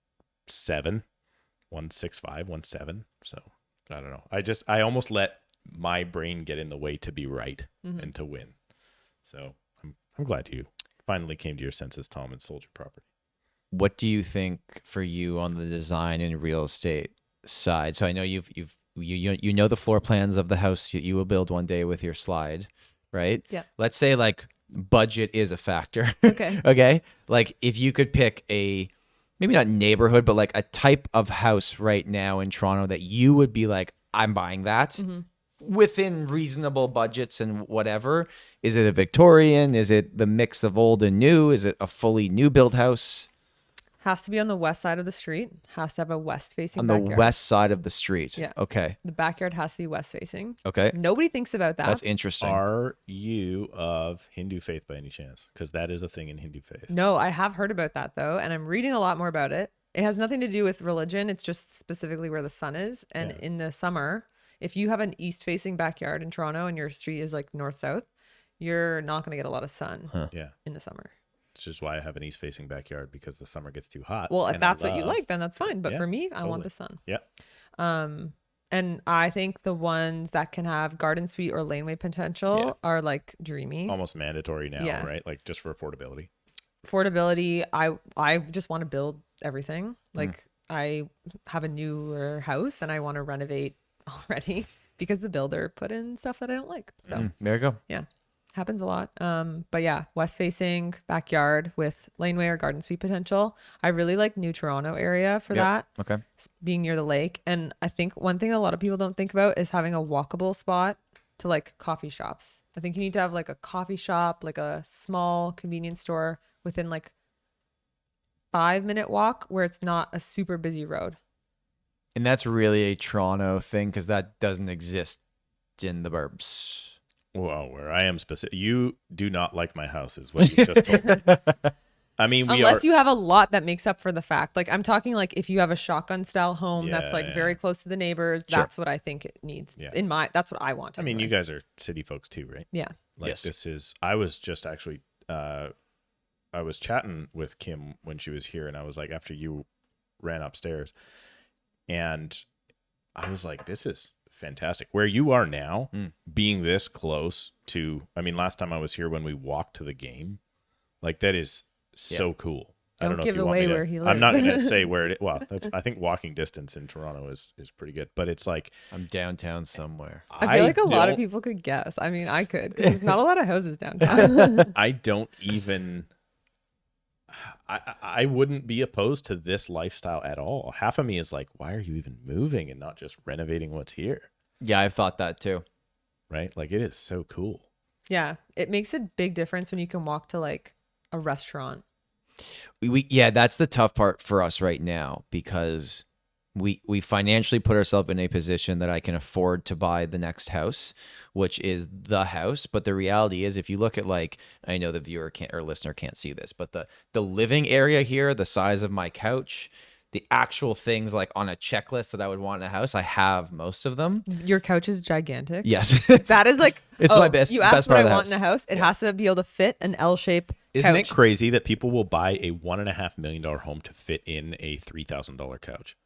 1.65, 1.7. So I don't know. I almost let my brain get in the way to be right and to win. So I'm glad you finally came to your senses, Tom, and sold your property. What do you think for you on the design and real estate side? So I know you know the floor plans of the house you will build one day with your slide, right? Yeah. Let's say like budget is a factor. Okay. Okay. Like if you could pick a, maybe not neighborhood, but like a type of house right now in Toronto that you would be like, I'm buying that within reasonable budgets and whatever. Is it a Victorian? Is it the mix of old and new? Is it a fully new build house? Has to be on the west side of the street. Has to have a west facing On backyard. the west side of the street. Yeah. Okay. The backyard has to be west facing. Okay. Nobody thinks about that. That's interesting. Are you of Hindu faith by any chance? Because that is a thing in Hindu faith. No, I have heard about that though, and I'm reading a lot more about it. It has nothing to do with religion. It's just specifically where the sun is. And in the summer, if you have an east facing backyard in Toronto and your street is like north south, you're not going to get a lot of sun in the summer. Which is why I have an east facing backyard, because the summer gets too hot. Well, if that's what you like, then that's fine. But Yeah, for me, I totally. want the sun. Yeah. And I think the ones that can have garden suite or laneway potential are like dreamy. Almost mandatory now, Yeah. right? Like just for affordability. Affordability, I just want to build everything. Like I have a newer house and I want to renovate already because the builder put in stuff that I don't like. So There you go. yeah, happens a lot. But yeah, west facing backyard with laneway or garden suite potential. I really like New Toronto area for that. Okay. Being near the lake. And I think one thing a lot of people don't think about is having a walkable spot to like coffee shops. I think you need to have like a coffee shop, like a small convenience store within like 5-minute walk where it's not a super busy road. And that's really a Toronto thing because that doesn't exist in the burbs. Well, where I am specific, you do not like my house, is what you just told me. I mean, unless you have a lot that makes up for the fact. Like I'm talking like if you have a shotgun style home that's like very close to the neighbors, that's what I think it needs. Yeah. That's what I want. I mean, you guys are city folks too, right? Yeah. Like this is. I was just actually. I was chatting with Kim when she was here, and I was like, after you ran upstairs, and I was like, this is fantastic. Where you are now, being this close to. I mean, last time I was here when we walked to the game, like that is so cool. I don't know give if you away want me where to, he lives. I'm not going to say where it is. Well, I think walking distance in Toronto is pretty good, but it's like I'm downtown somewhere. I feel like a lot of people could guess. I mean, I could. 'Cause there's not a lot of houses downtown. I don't even. I wouldn't be opposed to this lifestyle at all. Half of me is like, why are you even moving and not just renovating what's here? Yeah, I've thought that too. Right? Like it is so cool. Yeah, it makes a big difference when you can walk to like a restaurant. Yeah, that's the tough part for us right now because we financially put ourselves in a position that I can afford to buy the next house, which is the house. But the reality is, if you look at like, I know the viewer can't or listener can't see this, but the living area here, the size of my couch, the actual things like on a checklist that I would want in a house, I have most of them. Your couch is gigantic. Yes. That is like, it's my best. You asked best what part I of the want house. in a house. It has to be able to fit an L-shape Isn't couch. it crazy that people will buy a $1.5 million home to fit in a $3,000 couch?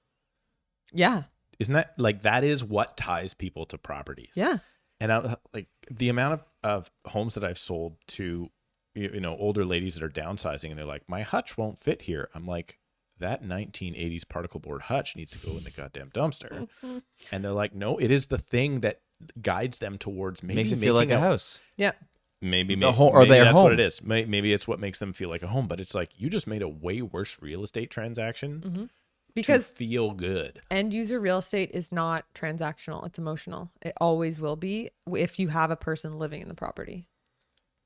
Yeah. Isn't that like that is what ties people to properties? Yeah. And I, like the amount of homes that I've sold to, you know, older ladies that are downsizing and they're like, my hutch won't fit here. I'm like, that 1980s particle board hutch needs to go in the goddamn dumpster. And they're like, no, it is the thing that guides them towards maybe Makes it making feel like a house. Yeah. Maybe The home, or their that's home. what it is. Maybe it's what makes them feel like a home. But it's like you just made a way worse real estate transaction Because to feel good. end user real estate is not transactional. It's emotional. It always will be if you have a person living in the property.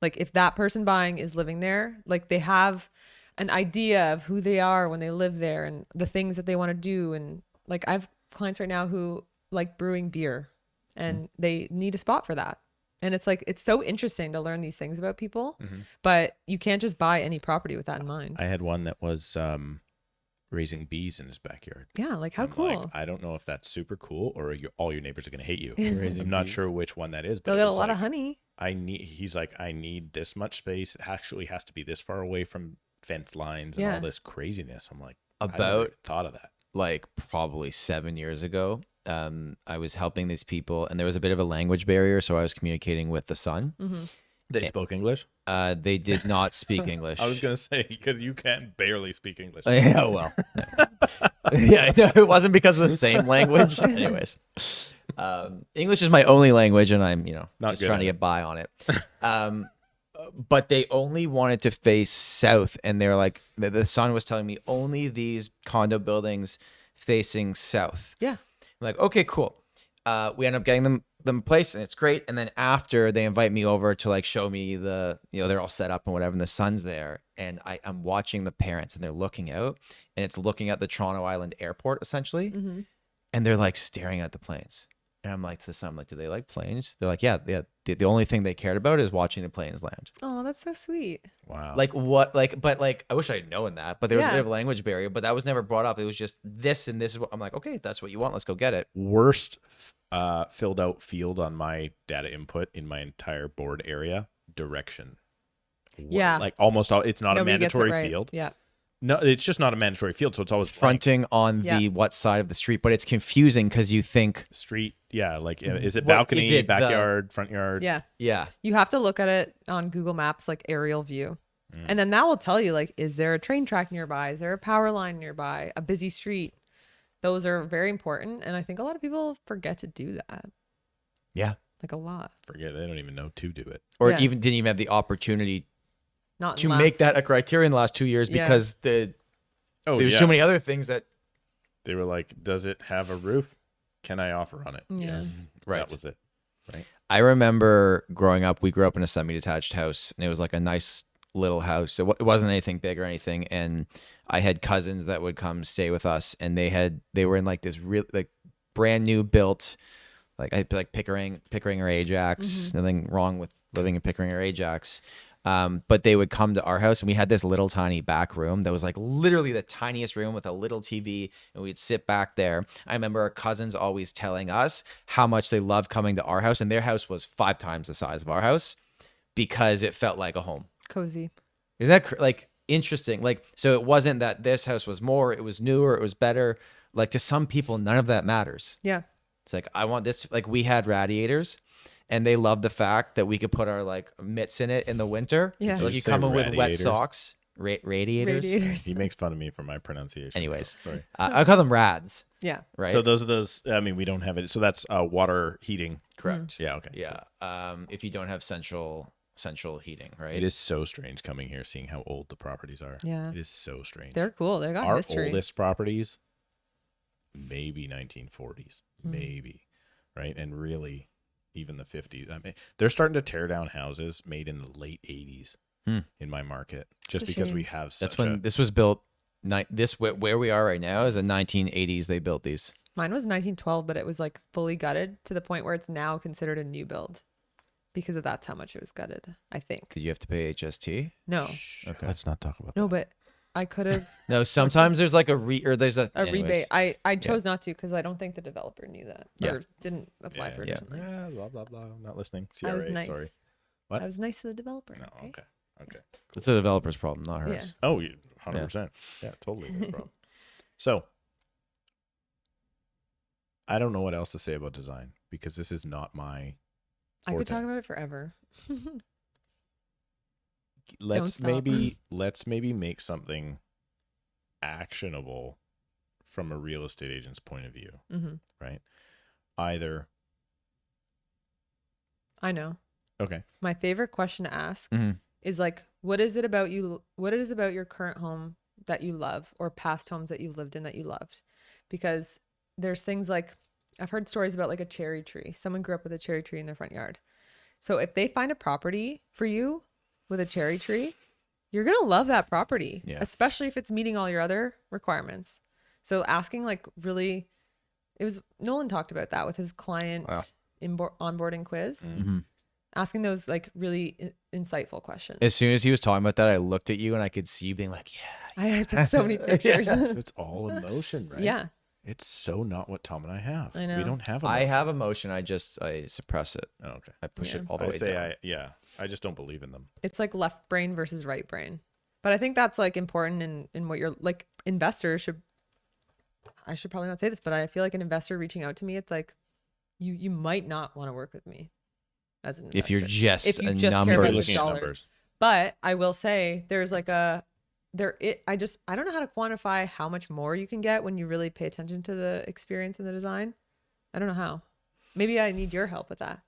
Like if that person buying is living there, like they have an idea of who they are when they live there and the things that they want to do. And like I have clients right now who like brewing beer and they need a spot for that. And it's like, it's so interesting to learn these things about people, but you can't just buy any property with that in mind. I had one that was raising bees in his backyard. Yeah. Like how I'm cool. like, I don't know if that's super cool or all your neighbors are going to hate you. Raising I'm not bees. sure which one that is. But They'll it get a was lot of like, honey. he's like, I need this much space. It actually has to be this far away from fence lines and Yeah. all this craziness. I'm like, I never About thought of that. like probably 7 years ago, I was helping these people and there was a bit of a language barrier. So I was communicating with the son. They spoke English? They did not speak English. I was going to say, because you can barely speak English. Yeah, well. Yeah, no, it wasn't because of the same language. Anyways. English is my only language and I'm, Not just good trying to at get by on it. But they only wanted to face south and they're like, the son was telling me only these condo buildings facing south. Yeah. I'm like, okay, cool. We end up getting them a place and it's great. And then after they invite me over to like show me they're all set up and whatever. And the son's there and I'm watching the parents and they're looking out and it's looking at the Toronto Island airport essentially. And they're like staring at the planes. And I'm like to the son, I'm like, do they like planes? They're like, yeah. The only thing they cared about is watching the planes land. Oh, that's so sweet. Wow. Like what? But I wish I had known that. But there was a Yeah. bit of a language barrier. But that was never brought up. It was just this and this is what I'm like. Okay, that's what you want. Let's go get it. Worst filled out field on my data input in my entire board area, direction. Yeah. Like almost all, it's not Nobody a gets it mandatory right. field. Yeah. No, it's just not a mandatory field. So it's always blank. Fronting on Yeah. the what side of the street, but it's confusing because you think, Street. Yeah. Like, is it What- balcony, is it the- backyard, front yard? Yeah. yeah, You have to look at it on Google Maps, like aerial view. And then that will tell you, like, is there a train track nearby? Is there a power line nearby? A busy street? Those are very important. And I think a lot of people forget to do that. yeah, Like a lot. Forget, they don't even know to do it. or Yeah. even didn't even have the opportunity Not to unless- make that a criteria in the last 2 years Yeah. because Oh, there's yeah. so many other things that They were like, does it have a roof? Can I offer on it? Yeah. Yes. Right. That was it. Right. I remember growing up. We grew up in a semi-detached house, and it was like a nice little house. It wasn't anything big or anything. And I had cousins that would come stay with us, and they were in like this real like brand new built, like Pickering or Ajax. Nothing wrong with living in Pickering or Ajax. But they would come to our house, and we had this little tiny back room that was like literally the tiniest room with a little TV, and we'd sit back there. I remember our cousins always telling us how much they loved coming to our house, and their house was 5 times the size of our house because it felt like a home. Cozy. Isn't that like interesting? Like, so it wasn't that this house was more, it was newer, it was better. Like to some people, none of that matters. Yeah. It's like, I want this. Like we had radiators, and they loved the fact that we could put our like mitts in it in the winter. Yeah. Like you come in with wet socks. Radiators. He makes fun of me for my pronunciation. Anyways, sorry. I call them rads. Yeah. Right. So those. I mean, we don't have it. So that's water heating. Correct. Yeah. Okay. Yeah. If you don't have central heating, right? It is so strange coming here, seeing how old the properties are. Yeah. It is so strange. They're cool. They got Our history. oldest properties, maybe 1940s, maybe, right? And really, even the 50s. I mean, they're starting to tear down houses made in the late 80s in my market, just It's a because shame. we have such That's when this was built. Where we are right now is in 1980s. They built these. Mine was 1912, but it was like fully gutted to the point where it's now considered a new build because of that's how much it was gutted, I think. Did you have to pay HST? No. Okay. Let's not talk about No, but I could have No, sometimes there's like there's a anyways. rebate. I chose not to because I don't think the developer knew that or didn't apply for it or something. Yeah, blah, blah, blah. I'm not listening. I was CRA, nice. sorry. What? I was nice to the developer. No, okay. It's the developer's problem, not hers. Yeah. Oh, 100%. Yeah, totally. No problem. So, I don't know what else to say about design because this is not my I could forte. talk about it forever. let's stop. maybe make something actionable from a real estate agent's point of view, right? Either I know. okay, My favorite question to ask is like, what is it about you? What it is about your current home that you love, or past homes that you've lived in that you loved? Because there's things like, I've heard stories about like a cherry tree. Someone grew up with a cherry tree in their front yard. So if they find a property for you with a cherry tree, you're going to love that property, especially if it's meeting all your other requirements. So asking like really, Nolan talked about that with his client onboarding quiz. Asking those like really insightful questions. As soon as he was talking about that, I looked at you and I could see you being like, I took so many pictures. it's all emotion, right? Yeah. It's so not what Tom and I have. I know. We don't have. I emotions. have emotion. I suppress it. Oh, okay. I push Yeah. it all the I way say down. I just don't believe in them. It's like left brain versus right brain. But I think that's like important in what you're like, investors should, I should probably not say this, but I feel like an investor reaching out to me, it's like, you might not want to work with me as an investor. If you're just if you a just number. care about Looking the at dollars. numbers. But I will say there's like I don't know how to quantify how much more you can get when you really pay attention to the experience and the design. I don't know how. Maybe I need your help with that.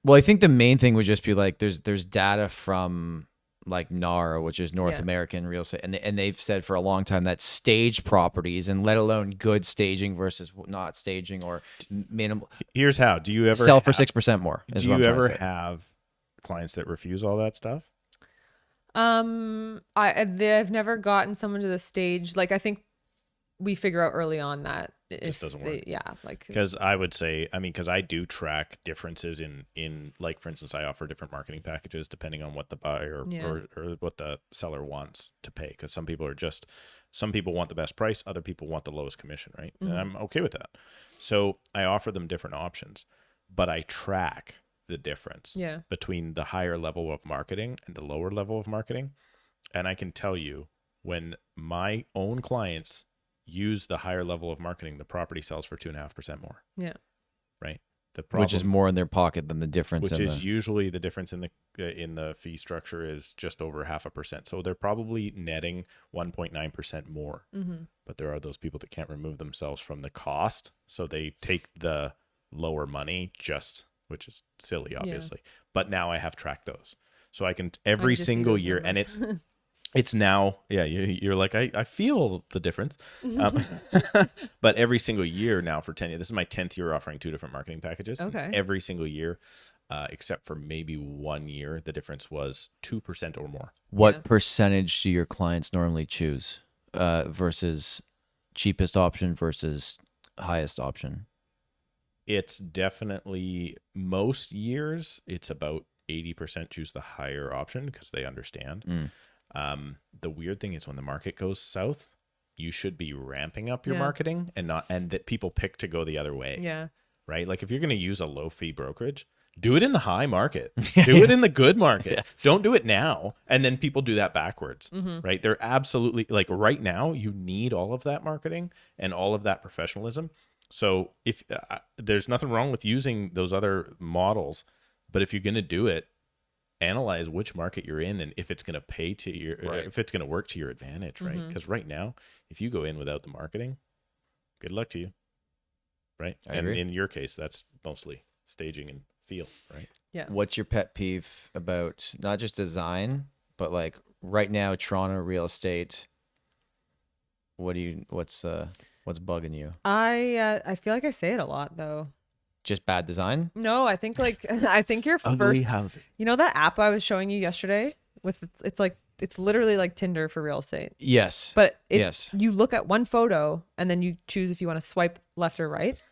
Well, I think the main thing would just be like there's data from like NAR, which is North American Real Estate, and they've said for a long time that staged properties, and let alone good staging versus not staging or minimal, Here's how. Do you ever sell for 6% more. Do you ever have clients that refuse all that stuff? I've never gotten someone to the stage. Like I think we figure out early on that it just doesn't work. Like Because I would say, I mean, because I do track differences in like, for instance, I offer different marketing packages depending on what the buyer or what the seller wants to pay. Because some people want the best price, other people want the lowest commission, right? And I'm okay with that. So I offer them different options, but I track the difference between the higher level of marketing and the lower level of marketing. And I can tell you, when my own clients use the higher level of marketing, the property sells for 2.5% more. Yeah. Right. The problem, which is more in their pocket than the difference. which is usually the difference in the fee structure is just over 0.5%. So they're probably netting 1.9% more. But there are those people that can't remove themselves from the cost, so they take the lower money, which is silly, obviously. But now I have tracked those, so I can every single year, and it's now, you're like, I feel the difference. But every single year now for 10 years, this is my 10th year offering 2 different marketing packages. Okay. Every single year, except for maybe 1 year, the difference was 2% or more. What percentage do your clients normally choose versus cheapest option versus highest option? It's definitely most years it's about 80% choose the higher option because they understand. The weird thing is when the market goes south, you should be ramping up your marketing and that people pick to go the other way. Yeah. Right? Like if you're going to use a low fee brokerage, do it in the high market. Do it in the good market. Don't do it now. And then people do that backwards. Right? They're absolutely like right now you need all of that marketing and all of that professionalism. So if there's nothing wrong with using those other models, but if you're going to do it, analyze which market you're in and if it's going to pay to your, if it's going to work to your advantage, right? Because right now, if you go in without the marketing, good luck to you, right? And in your case, that's mostly staging and feel, right? Yeah. What's your pet peeve about not just design, but like right now, Toronto real estate? What's bugging you? I feel like I say it a lot though. Just bad design? No, I think your Ugly first houses. You know that app I was showing you yesterday it's literally like Tinder for real estate. Yes. But yes. You look at one photo and then you choose if you want to swipe left or right.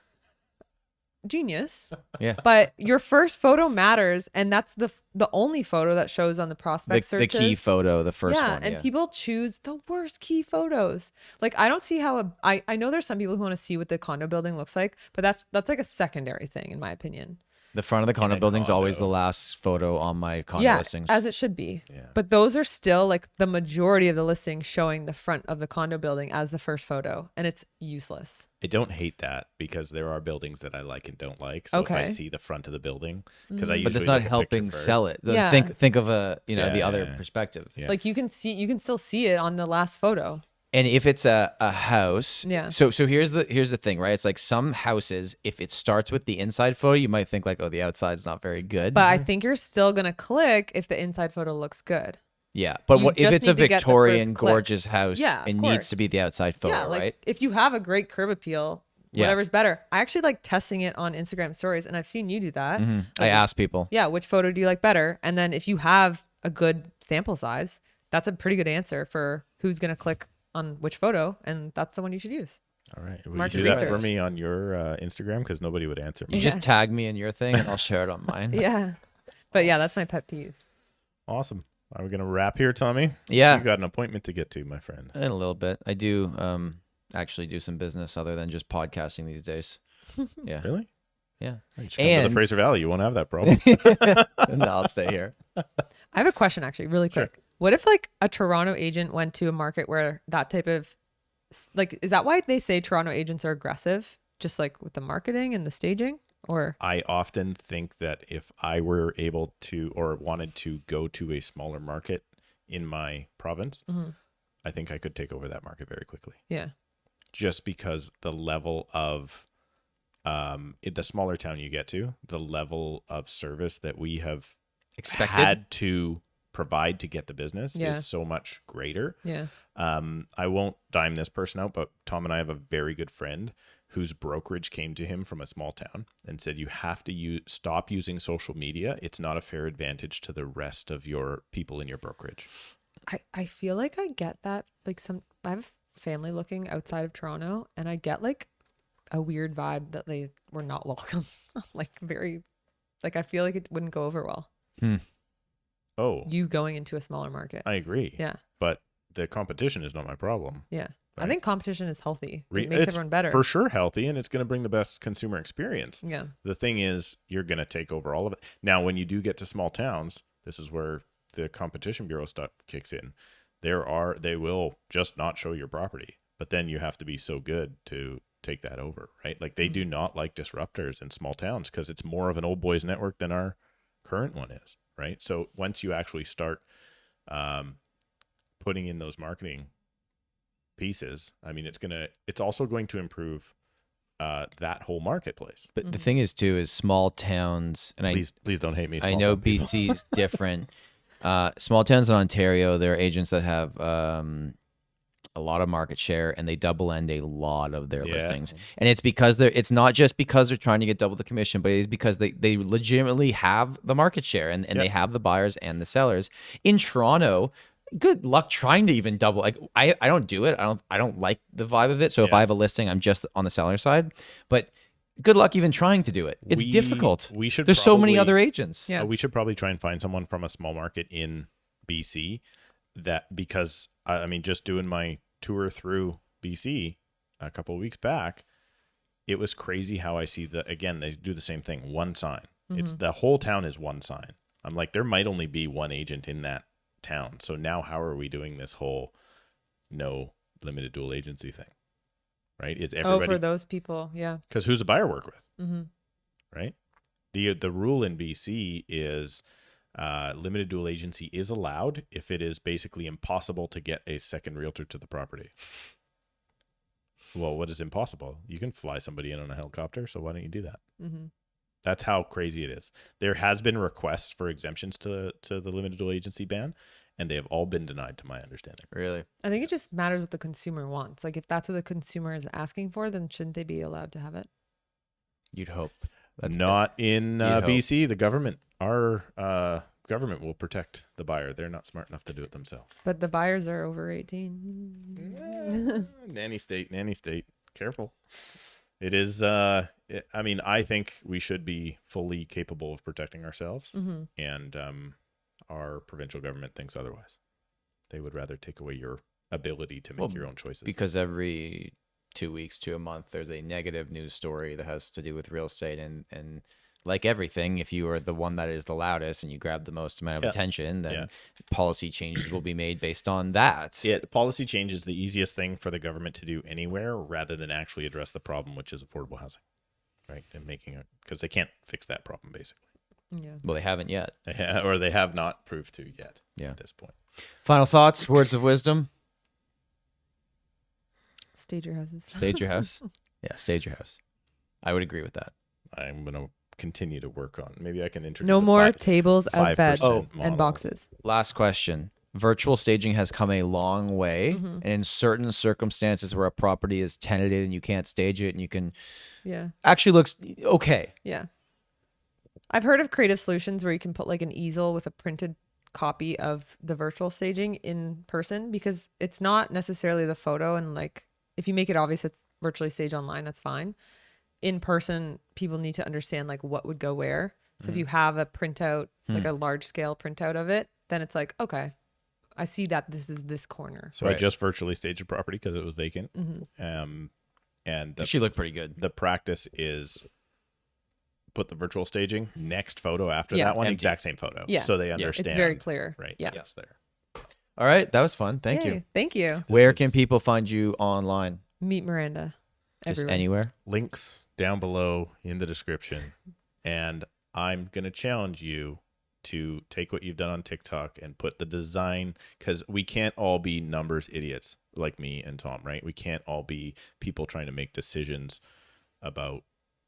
Genius. Yeah. But your first photo matters, and that's the only photo that shows on the prospect The searches. key photo, the first one. And people choose the worst key photos. Like I don't see how I know there's some people who want to see what the condo building looks like, but that's like a secondary thing in my opinion. The front of the condo building is always the last photo on my condo listings. As it should be. Yeah. But those are still like the majority of the listings showing the front of the condo building as the first photo, and it's useless. I don't hate that because there are buildings that I like and don't like. So if I see the front of the building, because I usually but that's not look at helping picture sell first. it. Think of the other perspective. Yeah. Like you can still see it on the last photo. And if it's a house, so here's the thing, right? It's like some houses, if it starts with the inside photo, you might think like, oh, the outside's not very good. But I think you're still gonna click if the inside photo looks good. Yeah, but You what if just it's a need to get the Victorian first click. gorgeous house? Yeah, it of needs course. to be the outside photo, Yeah, like right? if you have a great curb appeal, whatever's better. I actually like testing it on Instagram stories, and I've seen you do that. I ask people. Yeah, which photo do you like better? And then if you have a good sample size, that's a pretty good answer for who's gonna click on which photo, and that's the one you should use. All right. Will Market you do that for research. me on your Instagram? Because nobody would answer me. You just tag me in your thing, and I'll share it on mine. Yeah. But yeah, that's my pet peeve. Awesome. Are we going to wrap here, Tommy? Yeah. You got an appointment to get to, my friend. In a little bit. I do actually do some business other than just podcasting these days. Yeah. Really? Yeah. You should come to the Fraser Valley. You won't have that problem. No, I'll stay here. I have a question actually, really quick. What if like a Toronto agent went to a market where that type of like, is that why they say Toronto agents are aggressive? Just like with the marketing and the staging? Or I often think that if I were able to or wanted to go to a smaller market in my province, I think I could take over that market very quickly. Yeah. Just because the level of the smaller town you get to, the level of service that we have had to provide to get the business is so much greater. Yeah. I won't dime this person out, but Tom and I have a very good friend whose brokerage came to him from a small town and said, you have to stop using social media. It's not a fair advantage to the rest of your people in your brokerage. I feel like I get that. Like I have family looking outside of Toronto, and I get like a weird vibe that they were not welcome. Like I feel like it wouldn't go over well. Oh, You going into a smaller market. I agree. Yeah. But the competition is not my problem. Yeah. I Right. think competition is healthy. It makes It's everyone better. for sure healthy, and it's going to bring the best consumer experience. Yeah. The thing is, you're going to take over all of it. Now, when you do get to small towns, this is where the Competition Bureau stuff kicks in. They will just not show your property, but then you have to be so good to take that over, right? Like they do not like disruptors in small towns because it's more of an old boys network than our current one is, right? So once you actually start putting in those marketing pieces, I mean, it's also going to improve that whole marketplace. But the thing is too, is small towns, and Please don't hate me. I small know town people. BC is different. Small towns in Ontario, there are agents that have a lot of market share, and they double end a lot of their Yeah. listings. And it's because it's not just because they're trying to get double the commission, but it's because they legitimately have the market share, and they have the buyers and the sellers. In Toronto, good luck trying to even double. Like I don't do it. I don't like the vibe of it. So if I have a listing, I'm just on the seller side. But good luck even trying to do it. It's difficult. There's so many other agents. Yeah. We should probably try and find someone from a small market in BC because I mean, just doing my tour through BC a couple of weeks back, it was crazy how I see they do the same thing. One sign. It's the whole town is one sign. I'm like, there might only be one agent in that town. So now how are we doing this whole no limited dual agency thing? Right? Is everybody for those people, yeah. Because who's a buyer work with? Mm-hmm. Right? The rule in BC is limited dual agency is allowed if it is basically impossible to get a second realtor to the property. Well, what is impossible? You can fly somebody in on a helicopter, so why don't you do that? Mm-hmm. That's how crazy it is. There has been requests for exemptions to the limited dual agency ban, and they have all been denied, to my understanding. Really? I think it just matters what the consumer wants. Like if that's what the consumer is asking for, then shouldn't they be allowed to have it? You'd hope. Not in BC. The government, our government will protect the buyer. They're not smart enough to do it themselves. But the buyers are over 18. Nanny state. Careful. It is, I mean, I think we should be fully capable of protecting ourselves. Mm-hmm. And our provincial government thinks otherwise. They would rather take away your ability to make your own choices. Because every 2 weeks to a month, there's a negative news story that has to do with real estate. And like everything, if you are the one that is the loudest and you grab the most amount of attention, then policy changes will be made based on that. Yeah, policy change is the easiest thing for the government to do anywhere rather than actually address the problem, which is affordable housing, right? And making it, because they can't fix that problem, basically. Yeah. Well, they haven't yet. Or they have not proved to yet at this point. Final thoughts, words of wisdom? Stage your houses. Stage your house? Yeah, stage your house. I would agree with that. I'm going to continue to work on. Maybe I can introduce no more tables as 5% beds model. and boxes. Last question. Virtual staging has come a long way. Mm-hmm. And in certain circumstances where a property is tenanted and you can't stage it and you can actually looks okay. Yeah. I've heard of creative solutions where you can put like an easel with a printed copy of the virtual staging in person, because it's not necessarily the photo, and like if you make it obvious it's virtually staged online, that's fine. In person, people need to understand like what would go where. So if you have a printout, like a large scale printout of it, then it's like, okay, I see that this is this corner. So I just virtually staged a property because it was vacant. Mm-hmm. And she looked pretty good. The practice is put the virtual staging next photo after that one, exact same photo. Yeah. So they understand. It's very clear. Right. Yeah. It's there. All right. That was fun. Thank you. Thank you. Where can people find you online? Meet Miranda. Just everywhere. Anywhere? Links down below in the description. And I'm going to challenge you to take what you've done on TikTok and put the design, because we can't all be numbers idiots like me and Tom, right? We can't all be people trying to make decisions about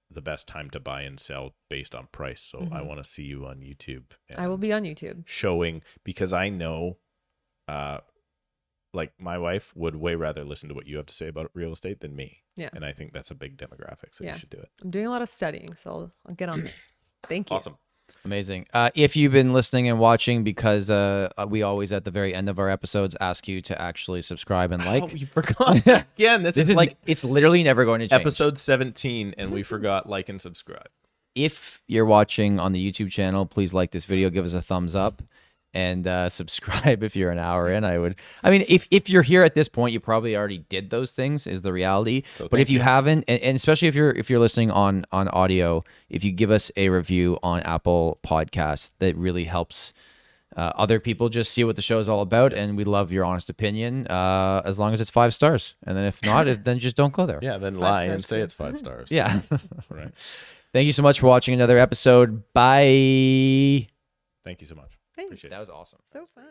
the best time to buy and sell based on price. So I want to see you on YouTube. I will be on YouTube. Showing, because I know, like my wife would way rather listen to what you have to say about real estate than me. Yeah. And I think that's a big demographic. So you should do it. I'm doing a lot of studying, so I'll get on it. Thank you. Awesome. Amazing. If you've been listening and watching, because we always at the very end of our episodes ask you to actually subscribe and like. Oh, we forgot. Again, this is like it's literally never going to change. Episode 17, and we forgot like and subscribe. If you're watching on the YouTube channel, please like this video, give us a thumbs up, and subscribe if you're an hour in. I mean, if you're here at this point, you probably already did those things, is the reality. So but if you haven't, and especially if you're listening on audio, if you give us a review on Apple Podcasts, that really helps other people just see what the show is all about. Yes. And we love your honest opinion, as long as it's 5 stars. And then if not, then just don't go there. Yeah, then lie and say it's 5 stars. Yeah. Right. Thank you so much for watching another episode. Bye. Thank you so much. Thanks. Appreciate it. That was awesome. So fun.